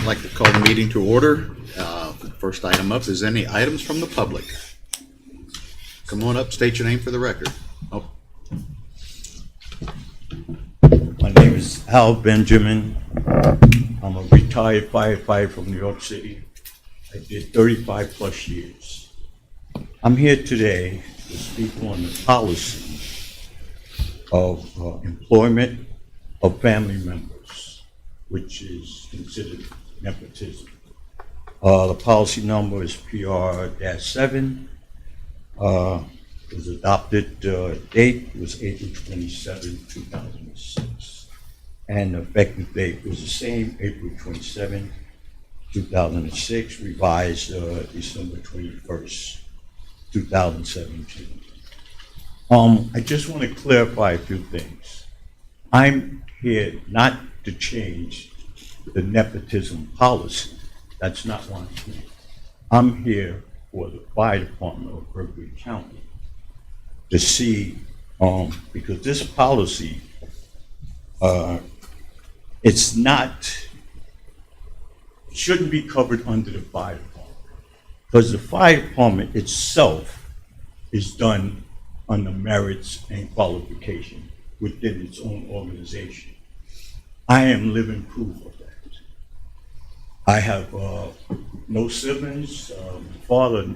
I'd like to call the meeting to order. First item up is any items from the public. Come on up, state your name for the record. Oh, My name is Al Benjamin. I'm a retired firefighter from New York City. I did 35 plus years. I'm here today to speak on the policy of employment of family members, which is considered nepotism. The policy number is PR-7. Was adopted, date was April 27, 2006. And the effective date was the same, April 27, 2006, revised December 21st, 2017. I just want to clarify a few things. I'm here not to change the nepotism policy. That's not why I'm here. I'm here for the fire department of Berkeley County to see, because this policy, it's not, shouldn't be covered under the fire department, because the fire department itself is done on the merits and qualification within its own organization. I am living proof of that. I have no siblings. My father,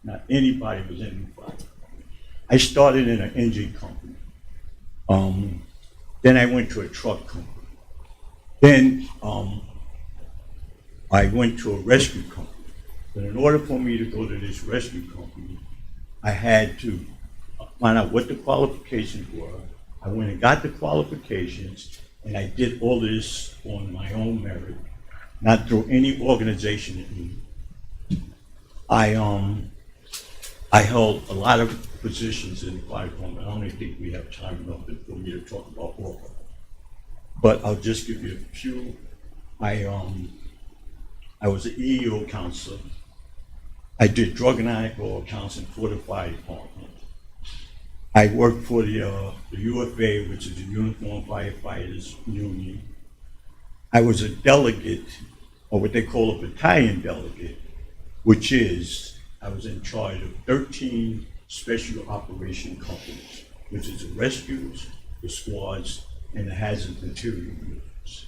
not anybody was in the fire department. I started in an engine company. Then I went to a truck company. Then I went to a rescue company. But in order for me to go to this rescue company, I had to find out what the qualifications were. I went and got the qualifications, and I did all this on my own merit, not through any organization. I held a lot of positions in the fire department. I don't even think we have time enough for me to talk about all of them. But I'll just give you a few. I was an EEO counselor. I did drug and alcohol counseling for the fire department. I worked for the UFA, which is the Uniform Firefighters Union. I was a delegate, or what they call a battalion delegate, which is, I was in charge of 13 special operation companies, which is the rescues, the squads, and the hazard material units.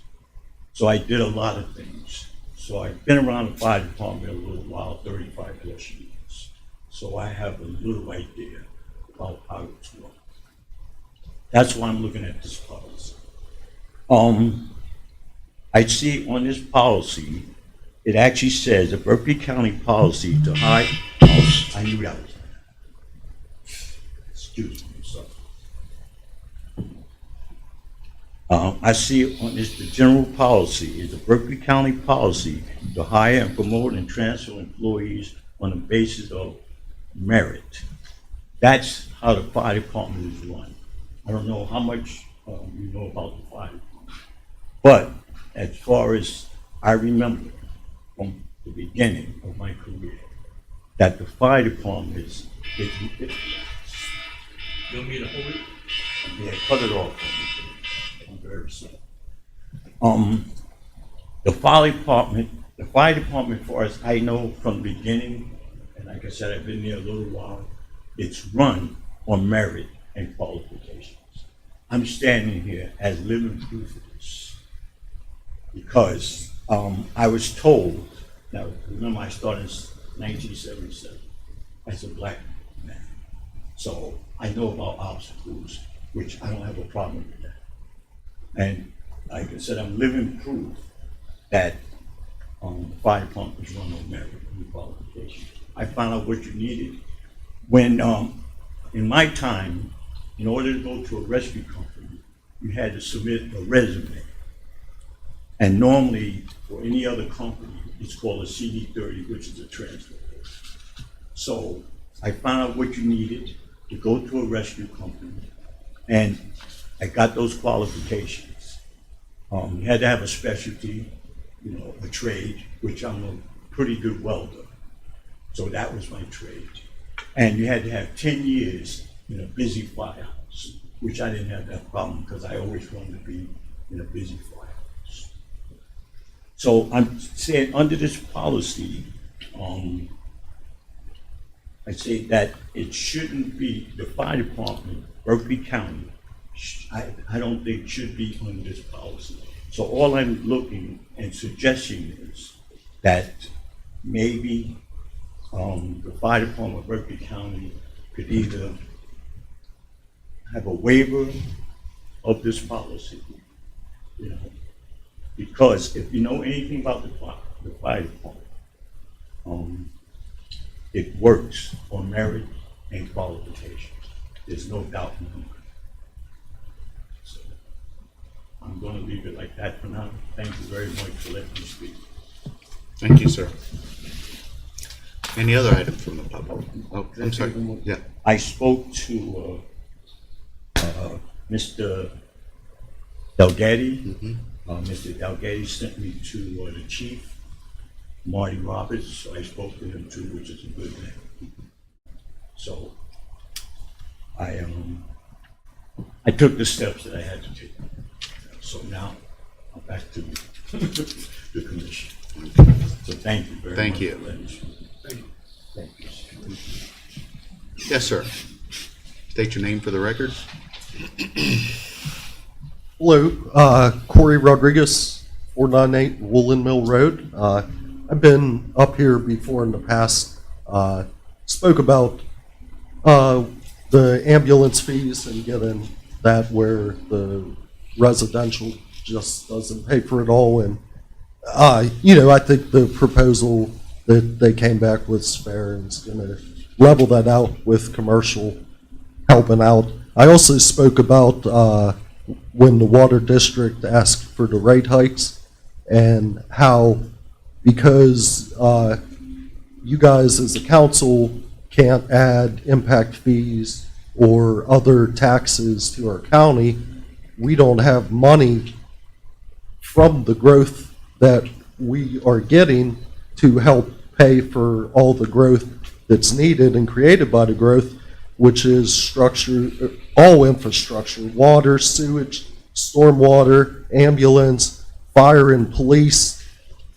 So I did a lot of things. So I've been around the fire department a little while, 35 plus years. So I have a little idea about how it's working. That's why I'm looking at this policy. I see on this policy, it actually says a Berkeley County policy to hire. I knew that was. Excuse me, sorry. I see on this, the general policy is a Berkeley County policy to hire and promote and transfer employees on the basis of merit. That's how the fire department is run. I don't know how much you know about the fire department, but as far as I remember from the beginning of my career, that the fire department is you want me to hold it? Yeah, cut it off for me. I'm very sorry. The fire department, for as I know from the beginning, and like I said, I've been there a little while, it's run on merit and qualifications. I'm standing here as living proof of this because I was told, now remember I started in 1977 as a black man. So I know about obstacles, which I don't have a problem with that. And like I said, I'm living proof that the fire department is run on merit and qualification. I found out what you needed. When, in my time, in order to go to a rescue company, you had to submit a resume. And normally, for any other company, it's called a CD30, which is a transfer. So I found out what you needed to go to a rescue company, and I got those qualifications. You had to have a specialty, a trade, which I'm a pretty good welder. So that was my trade. And you had to have 10 years in a busy firehouse, which I didn't have that problem because I always wanted to be in a busy firehouse. So I'm saying under this policy, I say that it shouldn't be, the fire department, Berkeley County, I don't think should be under this policy. So all I'm looking and suggesting is that maybe the fire department of Berkeley County could either have a waiver of this policy, you know, because if you know anything about the fire department, it works on merit and qualifications. There's no doubt in my mind. So I'm going to leave it like that for now. Thank you very much for letting me speak. Thank you, sir. Any other items from the public? Oh, I'm sorry. Yeah. I spoke to Mr. Delgatti. Mr. Delgatti sent me to the chief, Marty Roberts, so I spoke to him too, which is a good thing. So I took the steps that I had to take. So now I'm back to the commission. So thank you very much. Thank you. For letting me speak. Thank you. Yes, sir. State your name for the record. Hello, Corey Rodriguez, 498 Woolen Mill Road. I've been up here before in the past, spoke about the ambulance fees and getting that where the residential just doesn't pay for it all. And, I think the proposal that they came back with is fair and is going to level that out with commercial helping out. I also spoke about when the water district asked for the rate hikes and how, because you guys as a council can't add impact fees or other taxes to our county, we don't have money from the growth that we are getting to help pay for all the growth that's needed and created by the growth, which is structure, all infrastructure, water, sewage, stormwater, ambulance, fire and police.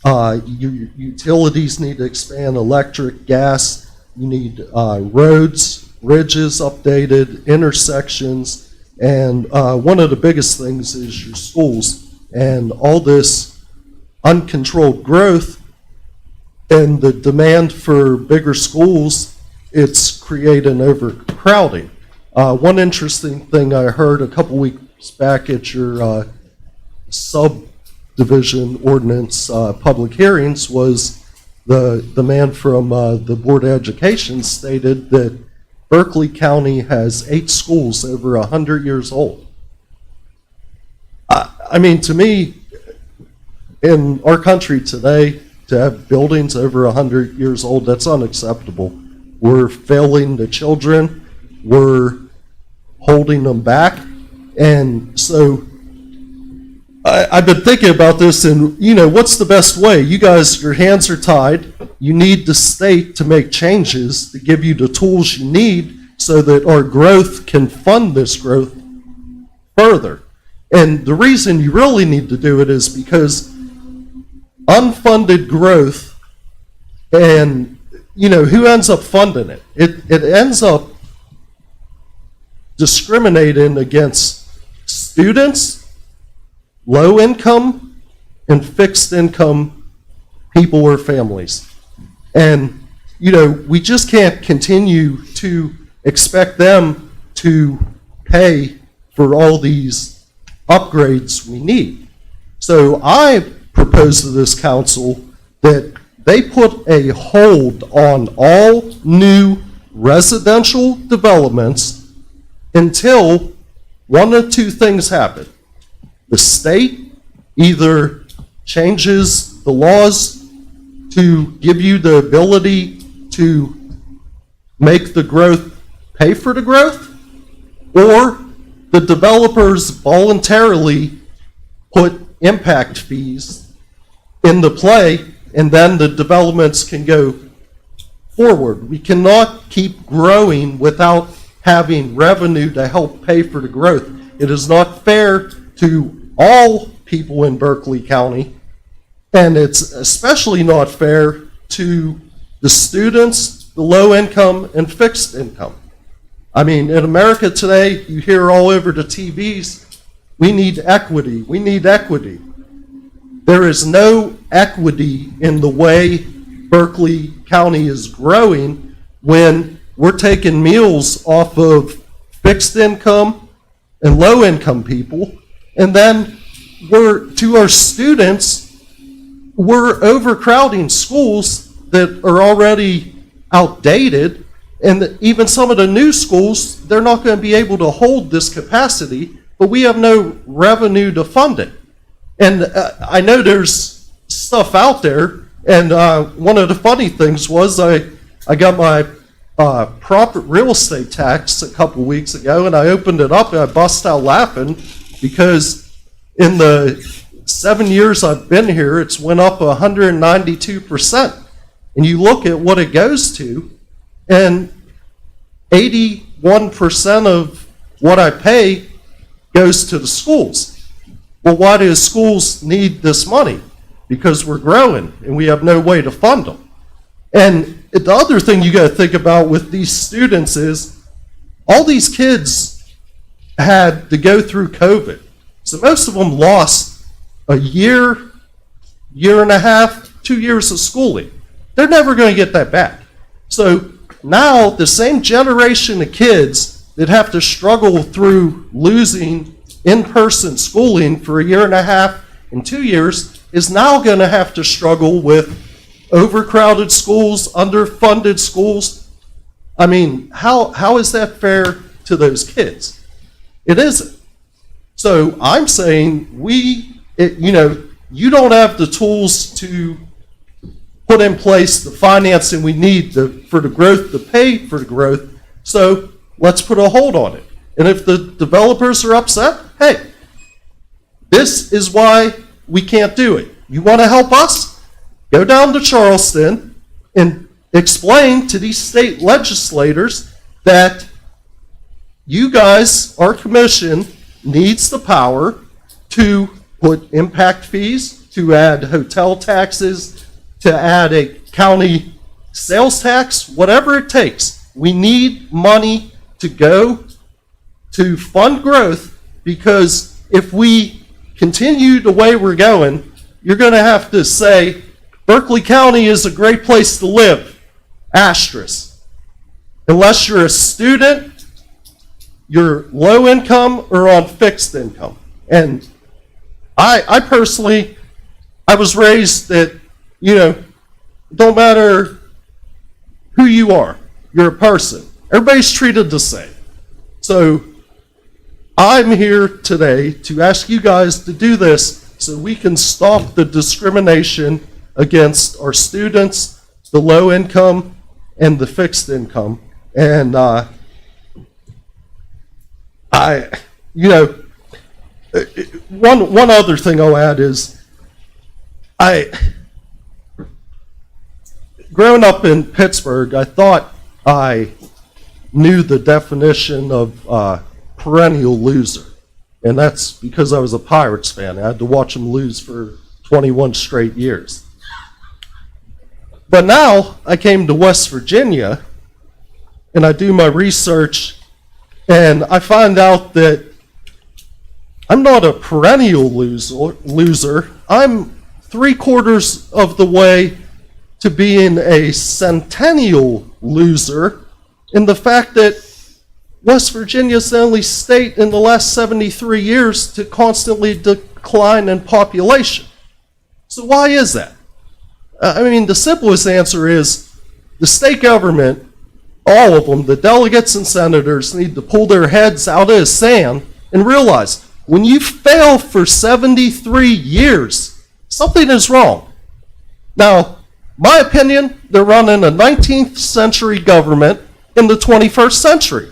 Utilities need to expand, electric, gas. You need roads, bridges updated, intersections, and one of the biggest things is your schools. And all this uncontrolled growth and the demand for bigger schools, it's creating overcrowding. One interesting thing I heard a couple weeks back at your subdivision ordinance public hearings was the man from the Board of Education stated that Berkeley County has 8 schools over 100 years old. I mean, to me, in our country today, to have buildings over 100 years old, that's unacceptable. We're failing the children. We're holding them back. And so I've been thinking about this and, what's the best way? You guys, your hands are tied. You need the state to make changes to give you the tools you need so that our growth can fund this growth further. And the reason you really need to do it is because unfunded growth and, who ends up funding it? It ends up discriminating against students, low income, and fixed income people or families. And, we just can't continue to expect them to pay for all these upgrades we need. So I propose to this council that they put a hold on all new residential developments until one of 2 things happen. The state either changes the laws to give you the ability to make the growth pay for the growth, or the developers voluntarily put impact fees into play, and then the developments can go forward. We cannot keep growing without having revenue to help pay for the growth. It is not fair to all people in Berkeley County And it's especially not fair to the students, the low income and fixed income. I mean, in America today, you hear all over the TVs, we need equity, we need equity. There is no equity in the way Berkeley County is growing when we're taking meals off of fixed income and low income people, and then to our students, we're overcrowding schools that are already outdated, and even some of the new schools, they're not going to be able to hold this capacity, but we have no revenue to fund it. And I know there's stuff out there, and one of the funny things was I got my property real estate tax a couple weeks ago, and I opened it up and I bust out laughing because in the 7 years I've been here, it's went up 192%. And you look at what it goes to, and 81% of what I pay goes to the schools. Well, why do schools need this money? Because we're growing and we have no way to fund them. And the other thing you got to think about with these students is all these kids had to go through COVID. So most of them lost a year, year and a half, 2 years of schooling. They're never going to get that back. So now the same generation of kids that have to struggle through losing in-person schooling for a year and a half and 2 years is now going to have to struggle with overcrowded schools, underfunded schools. I mean, how is that fair to those kids? It isn't. So I'm saying you don't have the tools to put in place the financing we need for the growth, to pay for the growth, so let's put a hold on it. And if the developers are upset, hey, this is why we can't do it. You want to help us? Go down to Charleston and explain to these state legislators that you guys, our commission, needs the power to put impact fees, to add hotel taxes, to add a county sales tax, whatever it takes. We need money to go to fund growth, because if we continue the way we're going, you're going to have to say, Berkeley County is a great place to live, asterisk. Unless you're a student, you're low income or on fixed income. And I personally, I was raised that, don't matter who you are, you're a person. Everybody's treated the same. So I'm here today to ask you guys to do this so we can stop the discrimination against our students, the low income and the fixed income. And one other thing I'll add is growing up in Pittsburgh, I thought I knew the definition of perennial loser. And that's because I was a Pirates fan. I had to watch them lose for 21 straight years. But now I came to West Virginia and I do my research and I find out that I'm not a perennial loser. I'm 3/4 of the way to being a centennial loser, in the fact that West Virginia is the only state in the last 73 years to constantly decline in population. So why is that? I mean, the simplest answer is the state government, all of them, the delegates and senators, need to pull their heads out of the sand and realize when you fail for 73 years, something is wrong. Now, my opinion, they're running a 19th century government in the 21st century,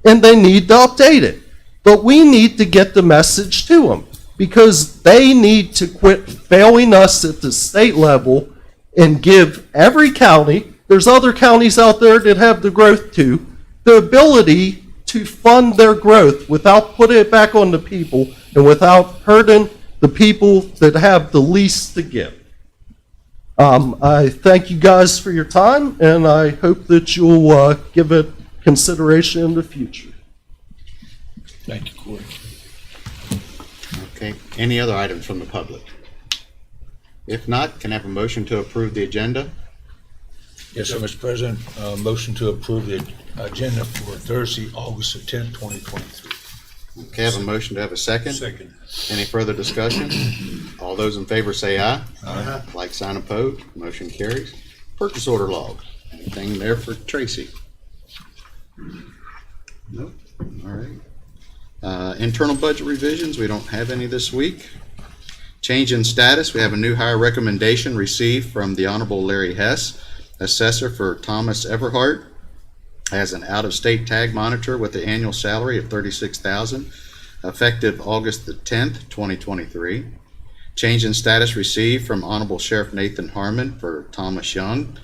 and they need to update it. But we need to get the message to them, because they need to quit failing us at the state level and give every county, there's other counties out there that have the growth too, the ability to fund their growth without putting it back on the people and without hurting the people that have the least to give. I thank you guys for your time, and I hope that you'll give it consideration in the future. Thank you, Corey. Okay, any other items from the public? If not, can I have a motion to approve the agenda? Yes, sir, Mr. President. Motion to approve the agenda for Thursday, August the 10th, 2023. Okay, I have a motion to have a second. Second. Any further discussion? All those in favor say aye. Aye. Like sign opposed, motion carries. Purchase order log. Anything there for Tracy? Nope. All right. Internal budget revisions, we don't have any this week. Change in status, we have a new hire recommendation received from the Honorable Larry Hess, assessor for Thomas Everhart, as an out-of-state tag monitor with the annual salary of $36,000, effective August the 10th, 2023. Change in status received from Honorable Sheriff Nathan Harmon for Thomas Young.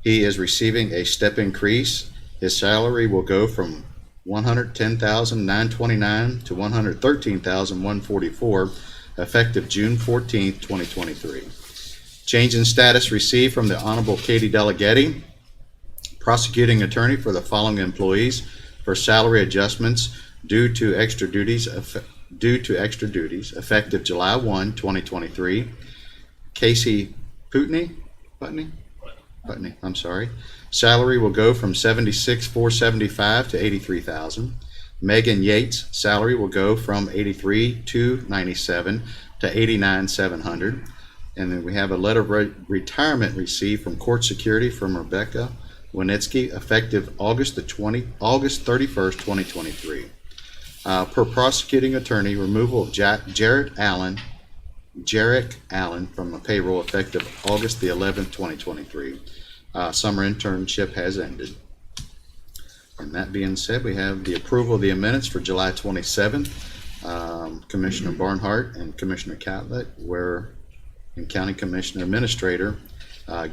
He is receiving a step increase. His salary will go from $110,929 to $113,144, effective June 14th, 2023. Change in status received from the Honorable Katie Delaghetti, prosecuting attorney for the following employees for salary adjustments due to extra duties effective July 1, 2023. Casey Putney, I'm sorry. Salary will go from $76,475 to $83,000. Megan Yates, salary will go from $83,297 to $89,700. And then we have a letter of retirement received from Court Security from Rebecca Winitsky, effective August 31st, 2023. Per prosecuting attorney, removal of Jarrett Allen from the payroll effective August the 11th, 2023. Summer internship has ended. And that being said, we have the approval of the minutes for July 27th. Commissioner Barnhart and Commissioner Catlett and County Commissioner Administrator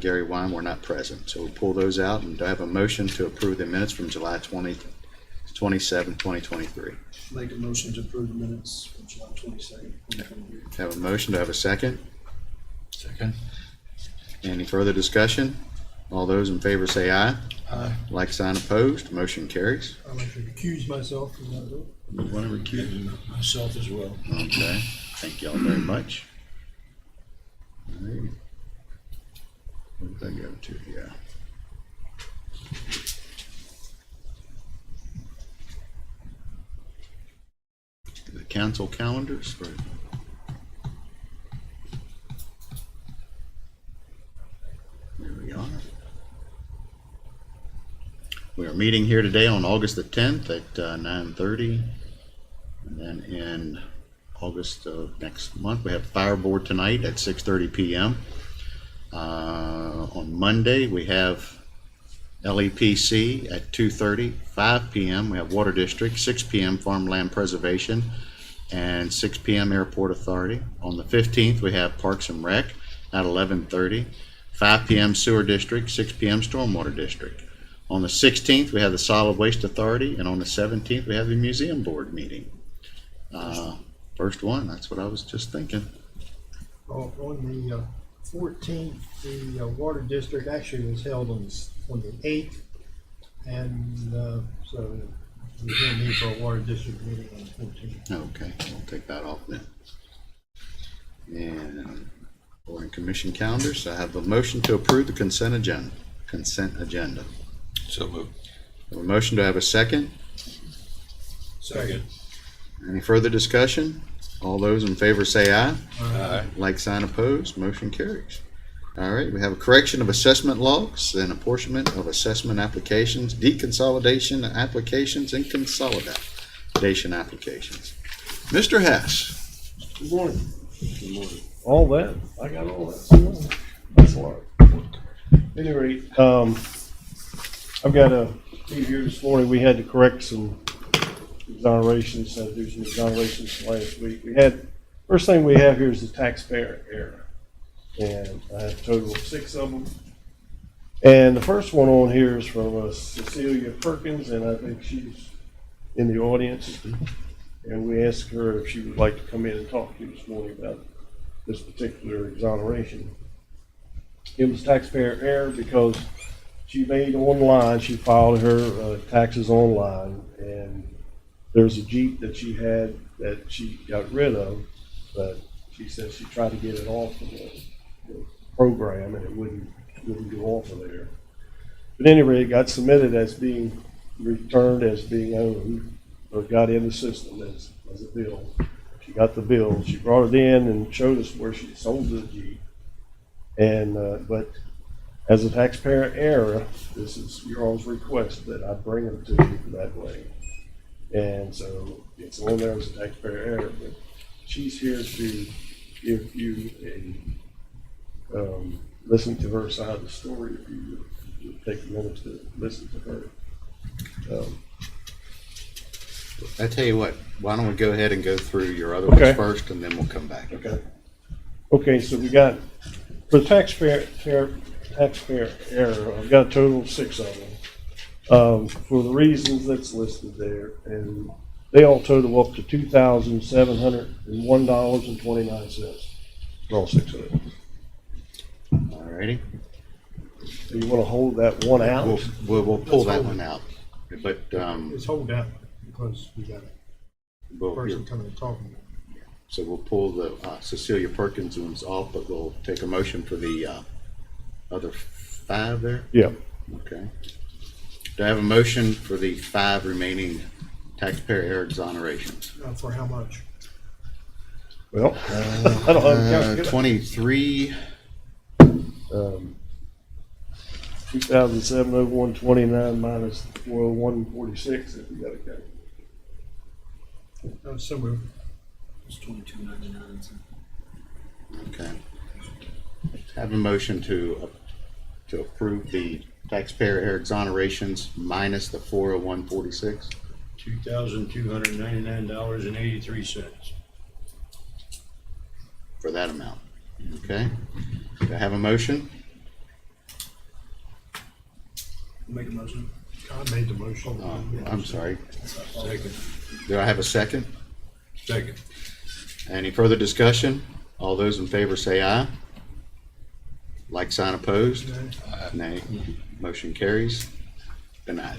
Gary Wine were not present. So we'll pull those out, and do I have a motion to approve the minutes from July 27, 2023? Make a motion to approve the minutes from July 22nd, 2023. Have a motion, do I have a second? Second. Any further discussion? All those in favor say aye. Aye. Like sign opposed, motion carries. I'd like to recuse myself from that vote. You want to recuse? Myself as well. Okay, thank y'all very much. All right. Where did I go to here? The council calendars for. There we are. We are meeting here today on August the 10th at 9:30. And then in August of next month, we have Fire Board tonight at 6:30 p.m. On Monday, we have LEPC at 2:30, 5 p.m. We have Water District, 6 p.m. Farmland Preservation, and 6 p.m. Airport Authority. On the 15th, we have Parks and Rec at 11:30, 5 p.m. Sewer District, 6 p.m. Stormwater District. On the 16th, we have the Solid Waste Authority, and on the 17th, we have the Museum Board meeting. First one, that's what I was just thinking. On the 14th, the Water District actually was held on the 8th, and so we're going to need for a Water District meeting on the 14th. Okay, we'll take that off then. And we're in commission calendars, so I have a motion to approve the consent agenda. So moved. Have a motion to have a second. Second. Any further discussion? All those in favor say aye. Aye. Like sign opposed, motion carries. All right, we have a correction of assessment logs and apportionment of assessment applications, deconsolidation applications, and consolidation applications. Mr. Hess. Good morning. Good morning. All that, I got all that. That's a lot. At any rate, I've got a few here this morning. We had to correct some exonerations, do some exonerations last week. First thing we have here is the taxpayer error. And I have a total of 6 of them. And the first one on here is from Cecilia Perkins, and I think she's in the audience. And we asked her if she would like to come in and talk to you this morning about this particular exoneration. it was taxpayer error because she made online, she filed her taxes online, and there's a Jeep that she had that she got rid of, but she said she tried to get it off of the program and it wouldn't go off of there. But anyway, it got submitted as being returned as being owed, or got in the system as a bill. She got the bill, she brought it in and showed us where she sold the Jeep. And, but as a taxpayer error, this is your all's request that I bring it to you that way. And so it's on there as a taxpayer error, but she's here to give you a, listen to her side of the story if you would take a minute to listen to her. I tell you what, why don't we go ahead and go through your other ones Okay. first, and then we'll come back. Okay. Okay, so we got, for the taxpayer error, I've got a total of 6 of them. For the reasons that's listed there, and they all total up to $2,701.29 for all 6 of them. All righty. So you want to hold that one out? We'll pull that one out, but, It's hold out because we got a we'll, person coming and talking. so we'll pull the Cecilia Perkins ones off, but we'll take a motion for the other 5 there. Yeah. Okay. Do I have a motion for the 5 remaining taxpayer error exonerations? For how much? Well, I don't know. 23, 2,701.29 minus 401.46 if you got it. So moved. It's $22.99. okay. Have a motion to approve the taxpayer error exonerations minus the 401.46. $2,299.83. For that amount. Okay. Do I have a motion? Make a motion. I made the motion. I'm sorry. Second. Do I have a second? Second. Any further discussion? All those in favor say aye. Like sign opposed? Nay. Motion carries. Denied.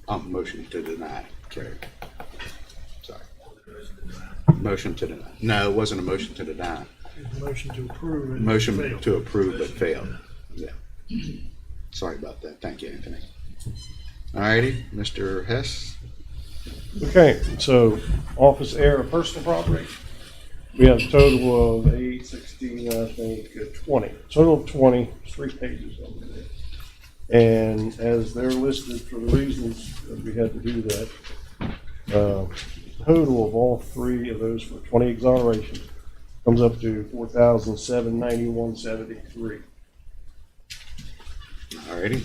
Motion to deny. Carried. Sorry. Motion to deny. No, it wasn't a motion to deny. Motion to approve. and Motion fail. to approve but failed. Yeah. Sorry about that. Thank you, Anthony. All righty, Mr. Hess. Okay, so office error of personal property. We have a total of 8, 16, I think, 20. Total of 20, 3 pages over there. And as they're listed for the reasons that we had to do that, total of all 3 of those for 20 exonerations comes up to $4,791.73. All righty.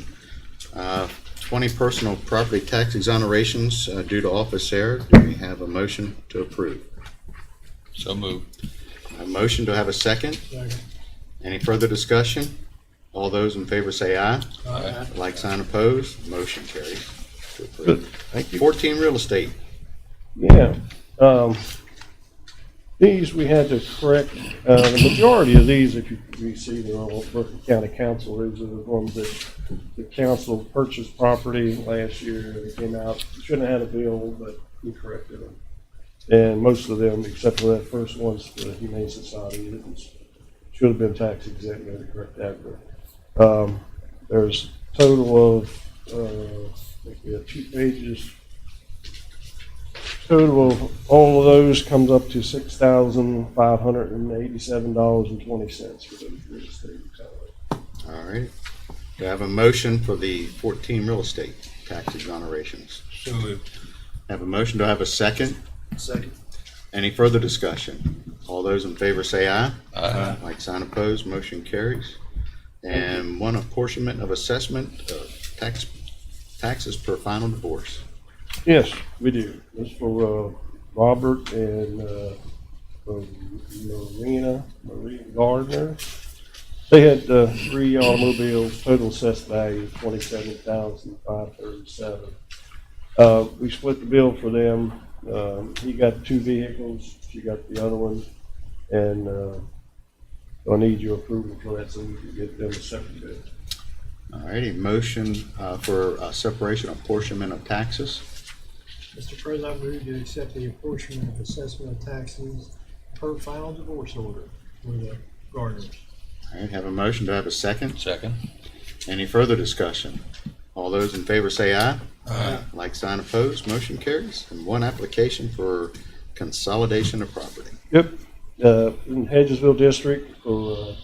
20 personal property tax exonerations due to office error. Do we have a motion to approve? So moved. A motion to have a second? Second. Any further discussion? All those in favor say aye. Aye. Like sign opposed, motion carries. To approve. Good, thank you. 14 real estate. Yeah, these we had to correct, the majority of these, if you see, they're all Berkeley County Council, these are the ones that the council purchased property last year, they came out, shouldn't have had a bill, but we corrected them. And most of them, except for that first one's the Humane Society, it was, should have been tax exempt, we had to correct that, but, there's a total of, I think we have 2 pages. Total of all of those comes up to $6,587.20 for those real estate. All right. Do I have a motion for the 14 real estate tax exonerations? So moved. Have a motion. Do I have a second? Second. Any further discussion? All those in favor say aye. Aye. Like sign opposed, motion carries. And one apportionment of assessment of taxes per final divorce. Yes, we do. This is for Robert and Marie Gardner. They had 3 automobiles, total assessed value of $27,537. We split the bill for them. He got 2 vehicles, she got the other one, and So I need your approval for that so we can get them a separate bid. All righty, motion for separation apportionment of taxes. Mr. President, I move to accept the apportionment of assessment of taxes per final divorce order for the Gardners. All right, have a motion. Do I have a second? Second. Any further discussion? All those in favor say aye. Aye. Like sign opposed, motion carries. And one application for consolidation of property. Yep, in Hedgesville District for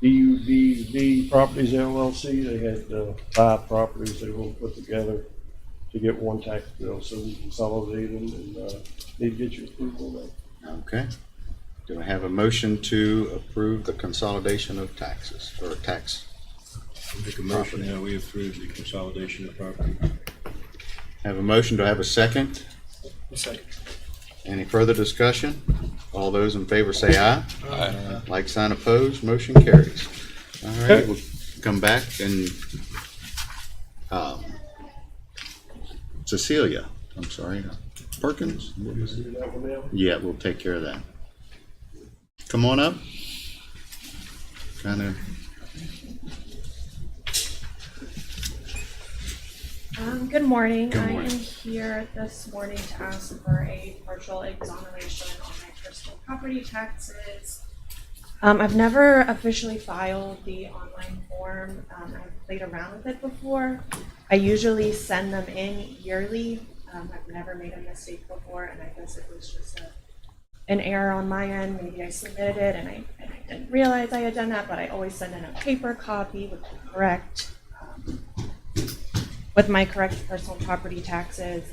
DUVV Properties LLC, they had 5 properties they want to put together to get one tax bill, so we consolidate them and need to get your approval on that. Okay. Do I have a motion to approve the consolidation of taxes or tax? I'll make a motion that we approve the consolidation of property. Have a motion. Do I have a second? Second. Any further discussion? All those in favor say aye. Aye. Like sign opposed, motion carries. All right, we'll come back and Cecilia, I'm sorry, Perkins? What was it? Do that one now? Yeah, we'll take care of that. Come on up. Kind of. Good morning. Good I morning. am here this morning to ask for a partial exoneration on my personal property taxes. I've never officially filed the online form. I've played around with it before. I usually send them in yearly. I've never made a mistake before, and I guess it was just an error on my end. Maybe I submitted it and I didn't realize I had done that, but I always send in a paper copy with the correct with my correct personal property taxes.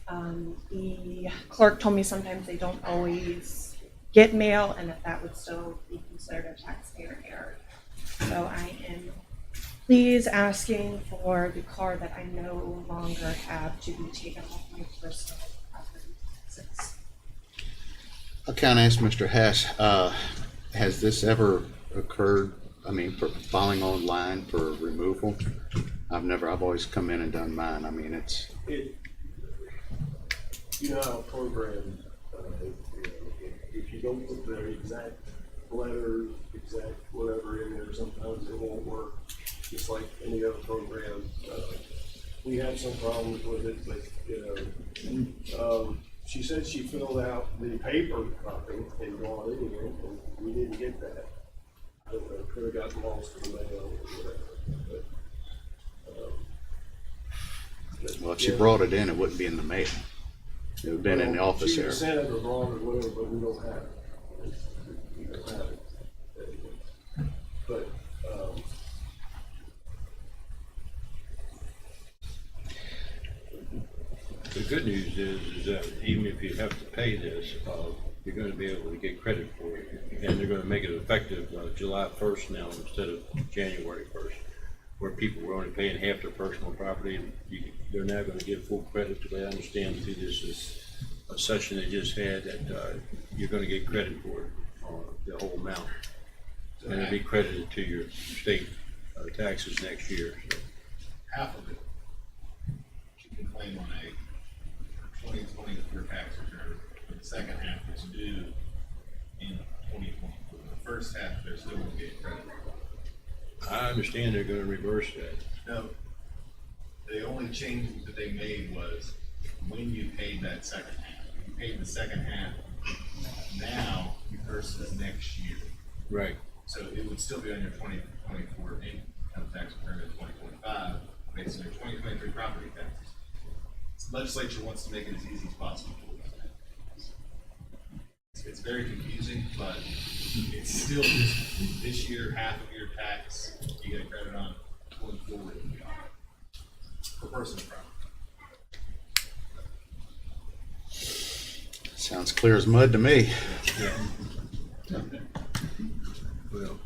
The clerk told me sometimes they don't always get mail and that would still be considered a taxpayer error. So I am please asking for the card that I no longer have to be taken off my personal property taxes. I kind of asked Mr. Hess, has this ever occurred, I mean, for filing online for removal? I've always come in and done mine. I mean, it's, You know how a program, if you don't put the exact letters, exact whatever in there, sometimes it won't work. Just like any other program, we had some problems with it, but she said she filled out the paper copy and brought it in, and we didn't get that. I don't know, it could have gotten lost in the mail or whatever. well, if she brought it in, it wouldn't be in the mail. It would have been in the office She there. sent it or brought it or whatever, but we don't have it. We don't have it. But, The good news is that even if you have to pay this, you're gonna be able to get credit for it. And they're gonna make it effective July 1st now instead of January 1st. Where people were only paying half their personal property, they're now gonna get full credit. The way I understand through this session they just had, that you're gonna get credit for it, the whole amount. And it'll be credited to your state taxes next year. So. Half of it you can claim on a 2024 tax return, but the second half is due in 2024. The first half, there's still going to be a credit. I understand they're gonna reverse that. No, the only change that they made was when you paid that second half. You paid the second half now versus next year. Right. So it would still be on your 2024 income tax return in 2025, based on your 2023 property taxes. The legislature wants to make it as easy as possible for you. It's very confusing, but it's still just this year, half of your tax, you get a credit on going forward and beyond for personal property. Sounds clear as mud to me. Well,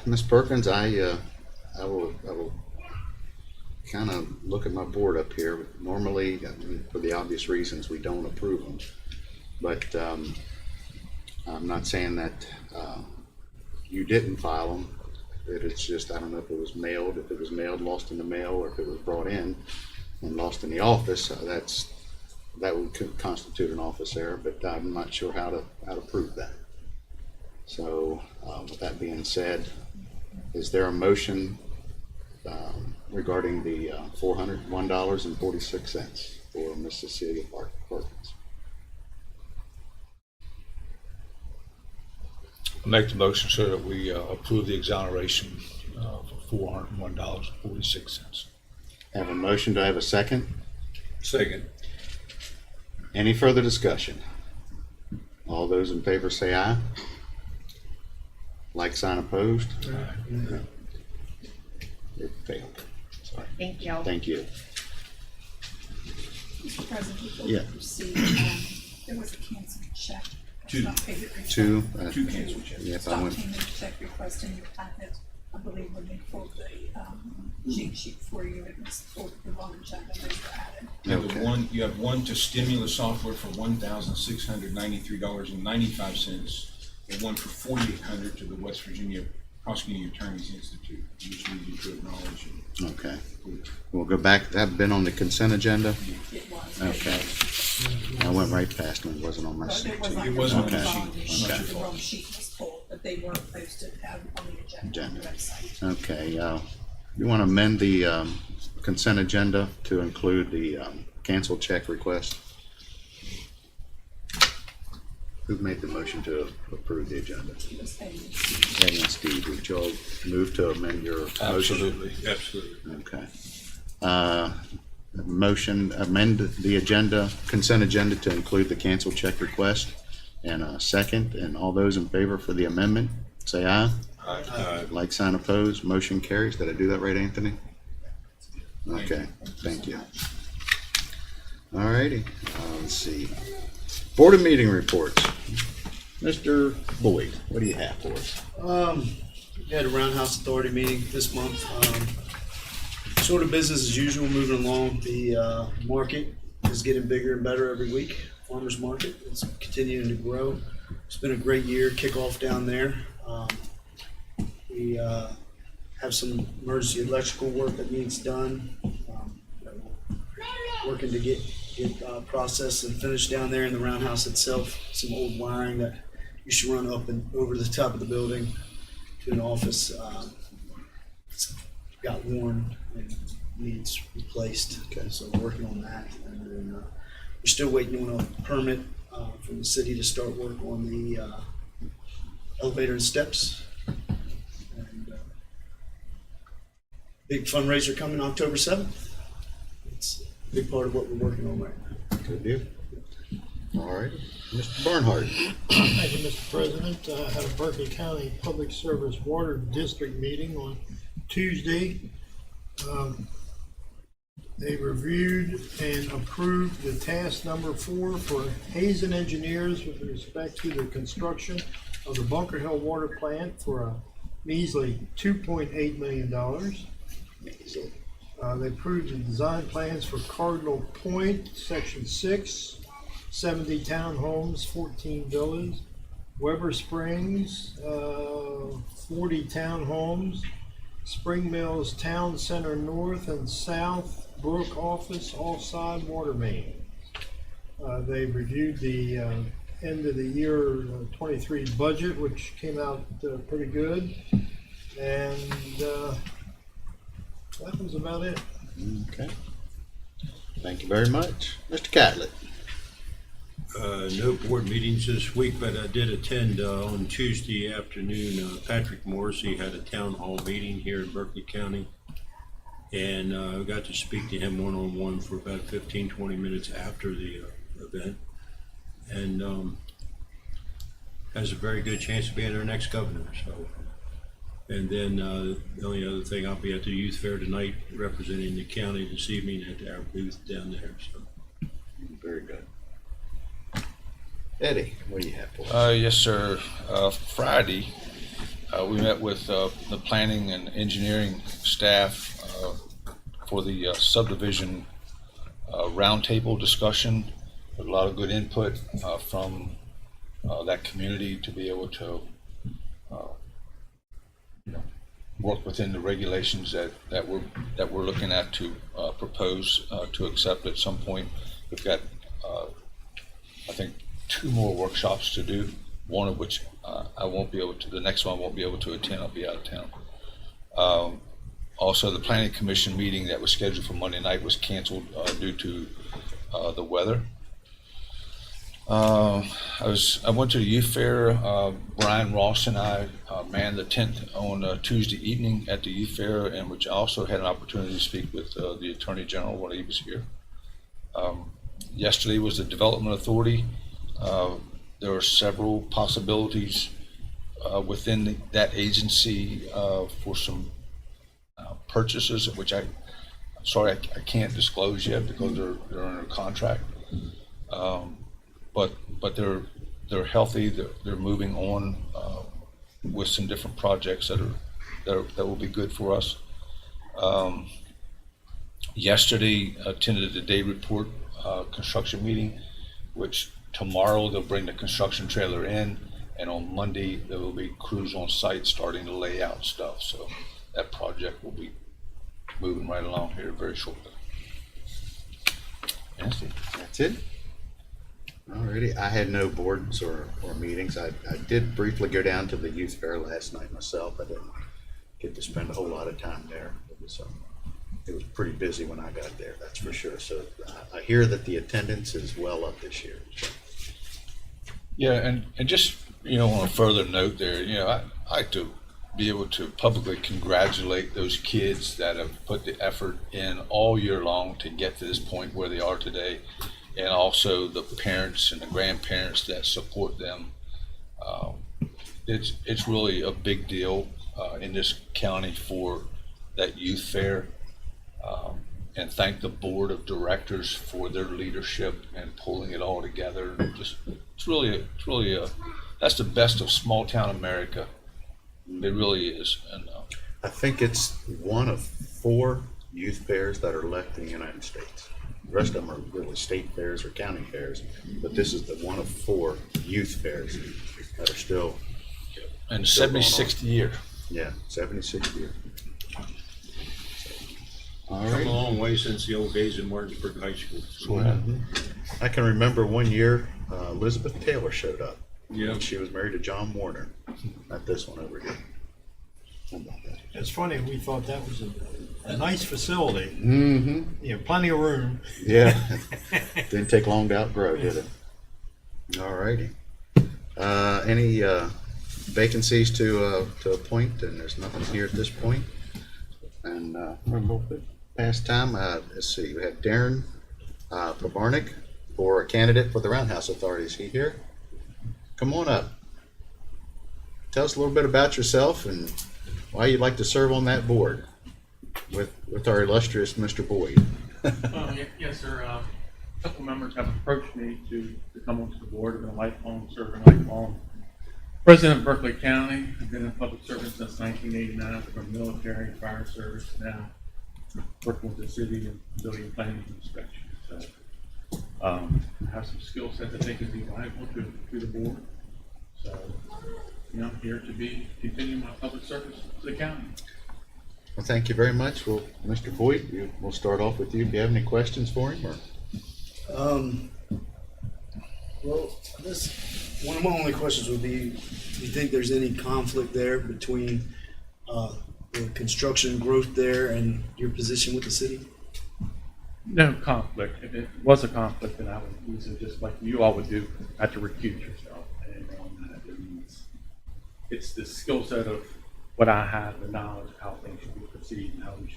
Ms. Perkins, I will kind of look at my board up here. Normally, I mean, for the obvious reasons, we don't approve them. But I'm not saying that you didn't file them. It's just, I don't know if it was mailed, lost in the mail, or if it was brought in and lost in the office. That would constitute an office error, but I'm not sure how to prove that. So, with that being said, is there a motion regarding the $401.46 for Miss Cecilia Perkins? I'll make the motion so that we approve the exoneration for $401.46. Have a motion, do I have a second? Second. Any further discussion? All those in favor say aye. Like sign opposed? It failed. Sorry. Thank you. Thank you. Mr. President, before Yeah. we proceed, there was a canceled check. Two. Not paid it request. Two. Two canceled checks. Yep, I Stop went, payment check request in your packet. I believe when they pulled the cheat sheet for you, it was for the wrong check and they were added. okay. You have one to stimulus software for $1,693.95, and one for $4,800 to the West Virginia Prosecuting Attorneys Institute, which we need to acknowledge. Okay. We'll go back. That been on the consent agenda? It was. Okay. I went right past it. It wasn't on my But sheet. it wasn't. It wasn't on the wrong sheet. sheet. Okay. The wrong sheet was pulled, but they weren't posted on the agenda on the website. Okay, you want to amend the consent agenda to include the canceled check request? Who made the motion to approve the agenda? It was paid. Eddie and Steve, would you all move to amend your motion? Absolutely. Absolutely. Okay. Motion, amend the agenda, consent agenda to include the canceled check request. And a second, and all those in favor for the amendment, say aye. Like sign opposed, motion carries. Did I do that right, Anthony? Okay, thank you. All righty, let's see. Board of meeting reports. Mr. Boyd, what do you have for us? We had a Roundhouse Authority meeting this month. Sort of business as usual, moving along. The market is getting bigger and better every week. Farmers market is continuing to grow. It's been a great year, kickoff down there. We have some emergency electrical work that needs done. Working to get processed and finished down there in the roundhouse itself. Some old wiring that used to run up and over the top of the building to an office. It's got worn and needs replaced. Okay, so we're working on that. And then we're still waiting on a permit from the city to start work on the elevator and steps. And big fundraiser coming October 7th. It's a big part of what we're working on right now. Good deal. All right, Mr. Barnhart. Thank you, Mr. President. I had a Berkeley County Public Service Water District meeting on Tuesday. They reviewed and approved the task number 4 for Hazen Engineers with respect to the construction of the Bunker Hill Water Plant for a measly $2.8 million. They approved the design plans for Cardinal Point, Section 6, 70 townhomes, 14 villas. Weber Springs, 40 townhomes. Spring Mills Town Center North and South Brook Office, all side water main. They reviewed the end of the year 23 budget, which came out pretty good. And that was about it. Okay. Thank you very much. Mr. Catlett. No board meetings this week, but I did attend on Tuesday afternoon. Patrick Morrissey had a town hall meeting here in Berkeley County. And I got to speak to him one-on-one for about 15-20 minutes after the event. And has a very good chance of being our next governor. So, and then the only other thing, I'll be at the youth fair tonight representing the county this evening at our booth down there. So. Very good. Eddie, what do you have for us? Yes, sir. Friday, we met with the planning and engineering staff for the subdivision roundtable discussion. A lot of good input from that community to be able to work within the regulations that we're looking at to propose to accept at some point. We've got, I think, 2 more workshops to do one of which I won't be able to, the next one I won't be able to attend, I'll be out of town. Also, the planning commission meeting that was scheduled for Monday night was canceled due to the weather. I went to the youth fair. Brian Ross and I manned the tent on Tuesday evening at the youth fair, and which I also had an opportunity to speak with the Attorney General while he was here. Yesterday was the Development Authority. There are several possibilities within that agency for some purchases, which I can't disclose yet because they're under contract. But they're healthy. They're moving on with some different projects that will be good for us. Yesterday attended the day report construction meeting, which tomorrow they'll bring the construction trailer in, and on Monday there will be crews on site starting to lay out stuff. So that project will be moving right along here very shortly. Nancy? That's it? Alrighty, I had no boards or meetings. I did briefly go down to the youth fair last night myself. I didn't get to spend a whole lot of time there. It was pretty busy when I got there, that's for sure. So I hear that the attendance is well up this year. Yeah, and just, on a further note there, I like to be able to publicly congratulate those kids that have put the effort in all year long to get to this point where they are today, and also the parents and the grandparents that support them. It's really a big deal in this county for that youth fair. And thank the board of directors for their leadership and pulling it all together. It's really that's the best of small town America. It really is. And I think it's one of 4 youth fairs that are left in the United States. The rest of them are really state fairs or county fairs, but this is the one of 4 youth fairs that are still. And 76th year. Yeah, 76th year. All Come right. a long way since the old days in Martinsburg High School. I can remember one year Elizabeth Taylor showed up. Yeah. And she was married to John Warner. Not this one over here. How about that? It's funny, we thought that was a nice facility, Mm-hmm. plenty of room. Yeah. Didn't take long to outgrow, did it? All righty. Any vacancies to appoint? And there's nothing here at this point. And past time, let's see, we have Darren Pabarnik for a candidate for the Roundhouse Authority. Is he here? Come on up. Tell us a little bit about yourself and why you'd like to serve on that board with our illustrious Mr. Boyd. Yes, sir. A couple members have approached me to come onto the board. I've been a lifelong president of Berkeley County. I've been in public service since 1989 from military, fire service, now working with the city and building planning and inspection. So I have some skill set that I think would be valuable to the board. So I'm here to continue my public service to the county. Well, thank you very much. Well, Mr. Boyd, we'll start off with you. Do you have any questions for him? Or? Well, I guess one of my only questions would be, do you think there's any conflict there between the construction growth there and your position with the city? No conflict. If it was a conflict, then I would use it just like you all would do, have to recuse yourself. And it's the skill set of what I have, the knowledge of how things should be proceeded and how we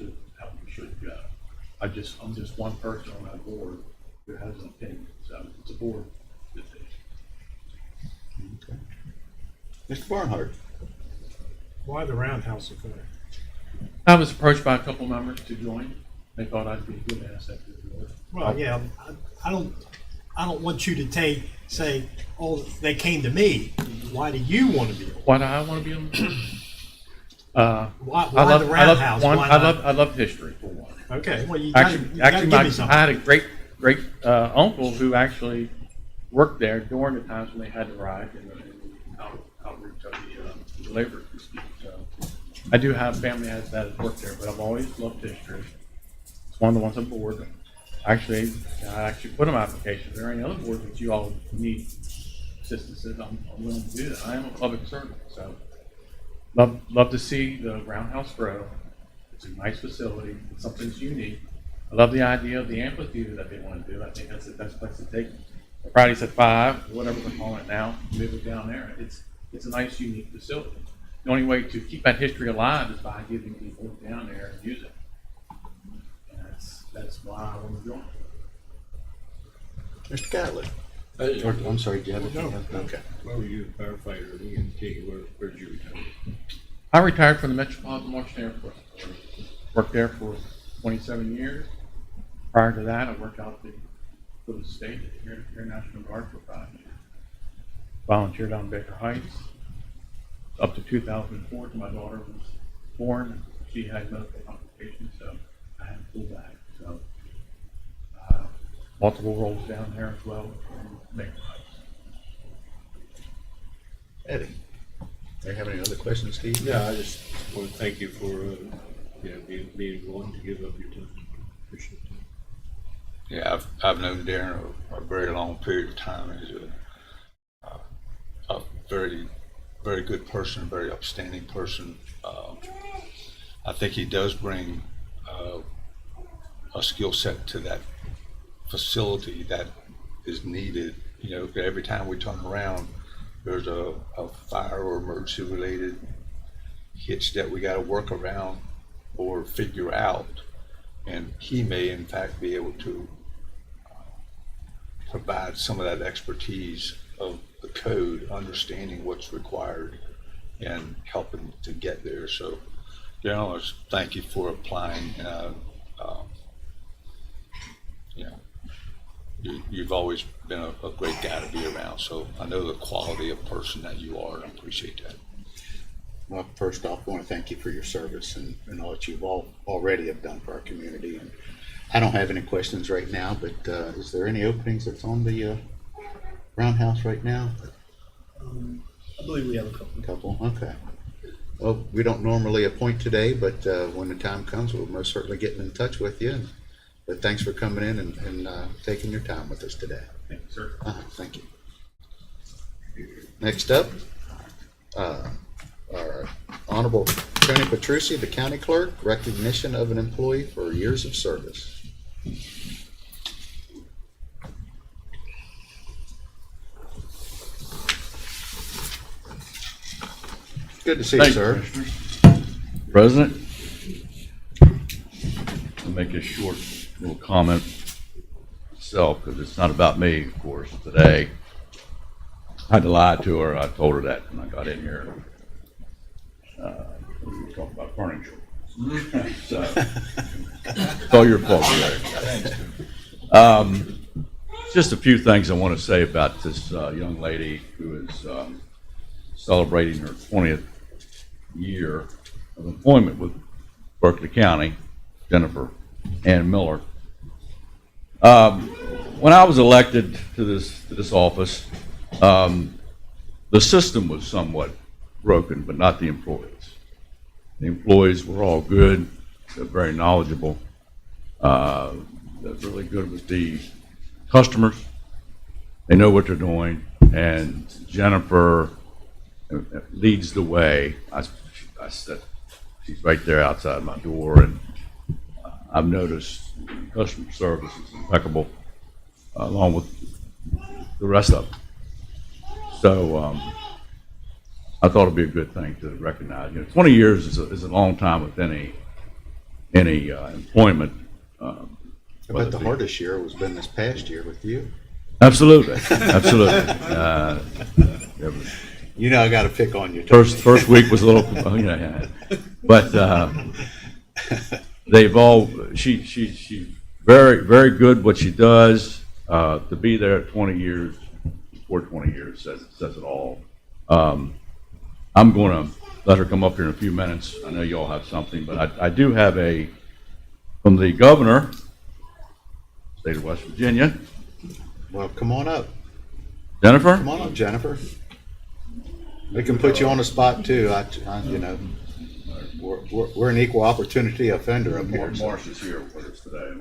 should go. I'm just one person on that board who has an opinion. So it's a board decision. Okay. Mr. Barnhart. Why the Roundhouse Authority? I was approached by a couple members to join. They thought I'd be a good asset to the board. Well, yeah, I don't want you to say, oh, they came to me. Why do you want to be on? Why do I want to be on the board? Why the Roundhouse? I love history for one. Okay, well, you Actually, gotta give me something. I had a great uncle who actually worked there during the times when they had to ride and outreach of the labor dispute. So I do have family that has worked there, but I've always loved history. It's one of the ones on board. I actually put them applications. Are there any other boards that you all need instances, I'm willing to do that. I am a public servant, so love to see the roundhouse grow. It's a nice facility. It's something that's unique. I love the idea of the amphitheater that they want to do. I think that's the best place to take it. Fridays at 5, whatever we're calling it now, move it down there. It's a nice, unique facility. The only way to keep that history alive is by giving people down there and use it. And that's why I want to join. Mr. Catlett. Or, I'm sorry, do you have No. Okay. Where were you a firefighter? We can take you, where did you retire? I retired from the Metropolitan Washington Airport. Worked there for 27 years. Prior to that, I worked out for the state Air National Guard for 5 years. Volunteered on Baker Heights up to 2004 till my daughter was born. She had medical complications, so I had to pull back. So multiple roles down there as well in Baker Heights. Eddie, do you have any other questions, Steve? Yeah, I just want to thank you for, being willing to give up your time. Appreciate it. Yeah, I've known Darren a very long period of time. He's a very, very good person, very upstanding person. I think he does bring a skill set to that facility that is needed. You know, every time we turn around, there's a fire or emergency related hitch that we got to work around or figure out. And he may in fact be able to provide some of that expertise of the code, understanding what's required and helping to get there. So, Darren, thank you for applying. You've always been a great guy to be around. So I know the quality of person that you are, and I appreciate that. Well, first off, I want to thank you for your service and all that you've already have done for our community. And I don't have any questions right now, but is there any openings that's on the roundhouse right now? I believe we have a couple. Couple, okay. Well, we don't normally appoint today, but when the time comes, we'll most certainly get in touch with you. But thanks for coming in and taking your time with us today. Thank you, sir. Thank you. Next up, our Honorable Tony Petrucci, the County Clerk, recognition of an employee for years of service. Good to see you, Thank sir. President, I'll make a short little comment myself because it's not about me, of course, today. I had to lie to her. I told her that when I got in here. We were talking about furniture. So, it's all your fault, Larry. Just a few things I want to say about this young lady who is celebrating her 20th year of employment with Berkeley County, Jennifer Ann Miller. When I was elected to this office, the system was somewhat broken, but not the employees. The employees were all good. They're very knowledgeable. They're really good with the customers. They know what they're doing, and Jennifer leads the way. I said she's right there outside my door, and I've noticed customer service is impeccable, along with the rest of them. So I thought it'd be a good thing to recognize. 20 years is a long time with any employment. I bet the hardest year was been this past year with you. Absolutely, absolutely. It was, I got to pick on you. First week was a little, but they've all. She's very, very good what she does. To be there at 20 years, for 20 years says it all. I'm going to let her come up here in a few minutes. I know you all have something, but I do have from the governor, state of West Virginia. Well, come on up. Jennifer? Come on up, Jennifer. We can put you on the spot too. We're an equal opportunity offender up here. Marsh is here with us today.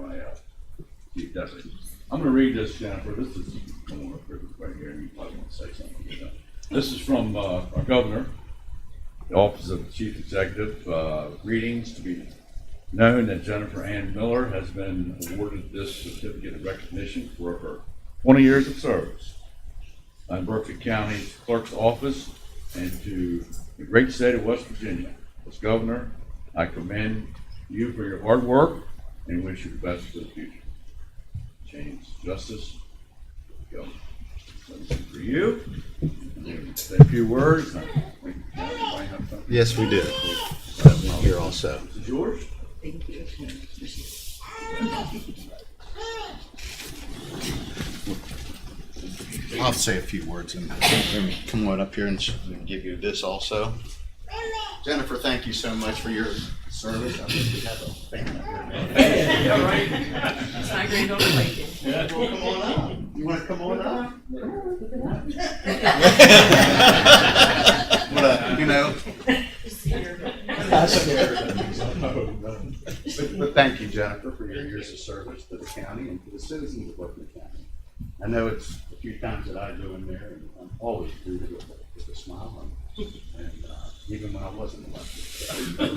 Definitely. I'm going to read this, Jennifer. This is come on up here, right here, and you probably want to say something. You know. This is from our governor, the Office of the Chief Executive. Greetings to be known that Jennifer Ann Miller has been awarded this certificate of recognition for her 20 years of service in Berkeley County's clerk's office and to the great state of West Virginia. As governor, I commend you for your hard work and wish you the best for the future. James Justice, go. Something for you. Say a few words. Yes, we do. I'm here also. This is yours. Thank you. I'll say a few words and come on up here and give you this also. Jennifer, thank you so much for your service. I think we have a fan up here. Yeah, right. It's not great on the weekend. Yeah, well, come on up. You want to come on up? You know. I'm scared. But thank you, Jennifer, for your years of service to the county and to the citizens of Berkeley County. I know it's a few times that I go in there, and I'm always greeted with a smile, and even when I wasn't elected. But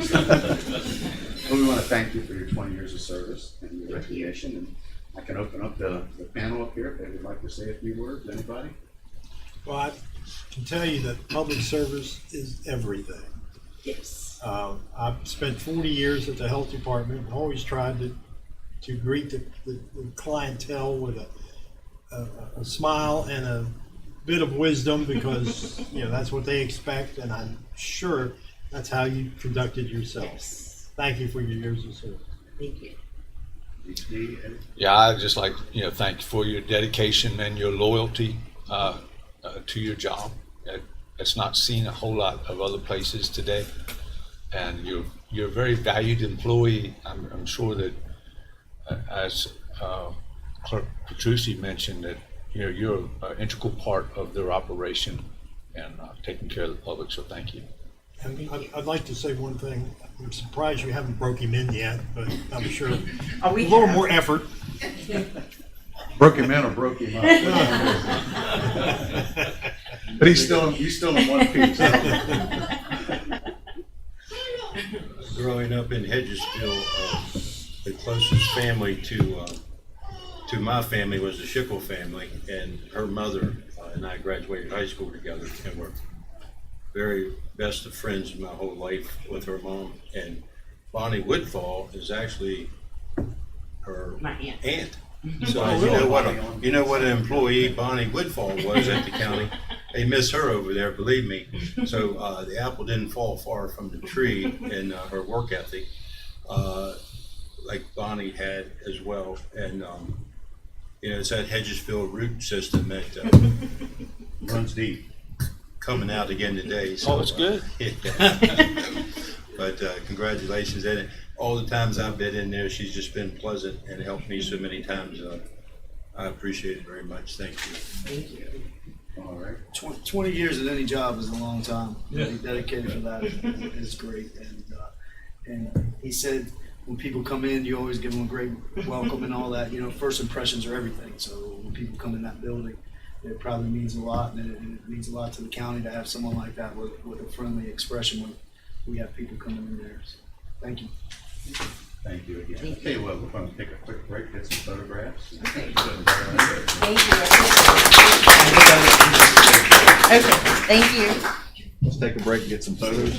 we want to thank you for your 20 years of service and your recognition, and I can open up the panel up here if they would like to say a few words. Anybody? Well, I can tell you that public service is everything. Yes. I've spent 40 years at the health department, and always tried to greet the clientele with a smile and a bit of wisdom, because that's what they expect, and I'm sure that's how you conducted yourself. Yes. Thank you for your years of service. Thank you. Yeah, I'd just like, thank you for your dedication and your loyalty to your job. It's not seen a whole lot of other places today. And you're a very valued employee. I'm sure that, as Clerk Petrucci mentioned, that you're an integral part of their operation and taking care of the public. So thank you. And I'd like to say one thing. I'm surprised you haven't broke him in yet, but I'm sure a little more effort. Broke him in or broke him up? But he's still in one piece. Growing up in Hedgesville, the closest family to my family was the Schickel family, and her mother and I graduated high school together and were very best of friends my whole life with her mom. And Bonnie Woodfall is actually her My aunt. aunt. So you know what an employee Bonnie Woodfall was at the county. They miss her over there, believe me. So the apple didn't fall far from the tree in her work ethic, like Bonnie had as well. And it's that Hedgesville root system that Runs deep. coming out again today. So, It's good. But congratulations. And all the times I've been in there, she's just been pleasant and helped me so many times. I appreciate it very much. Thank you. Thank you. All right. 20 years at any job is a long time. To be dedicated for that is great. And he said, when people come in, you always give them a great welcome and all that. First impressions are everything. So when people come in that building, it probably means a lot, and it means a lot to the county to have someone like that with a friendly expression when we have people coming in there. So, thank you. Thank you again. Thank Tell you what, we're going to take a quick break, get some photographs. Okay. Thank Okay, thank you. Let's take a break and get some photos.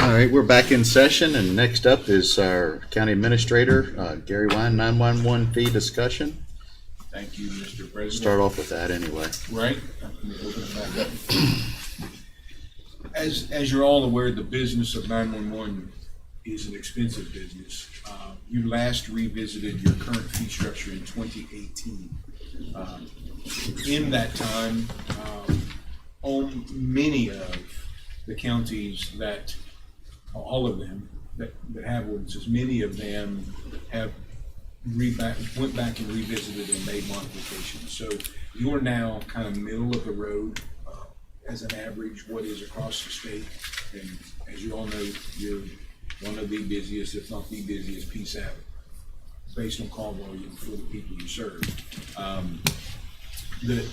All right, we're back in session, and next up is our county administrator, Gary Wine, 911 fee discussion. Thank you, Mr. President. Start off with that anyway. Right? Let me open it back up. As you're all aware, the business of 911 is an expensive business. You last revisited your current fee structure in 2018. In that time, on many of the counties that, all of them that have ordinances, many of them have went back and revisited and made modifications. So you're now kind of middle of the road as an average what is across the state. And as you all know, you're one of the busiest, if not the busiest, PSAP based on call volume for the people you serve. The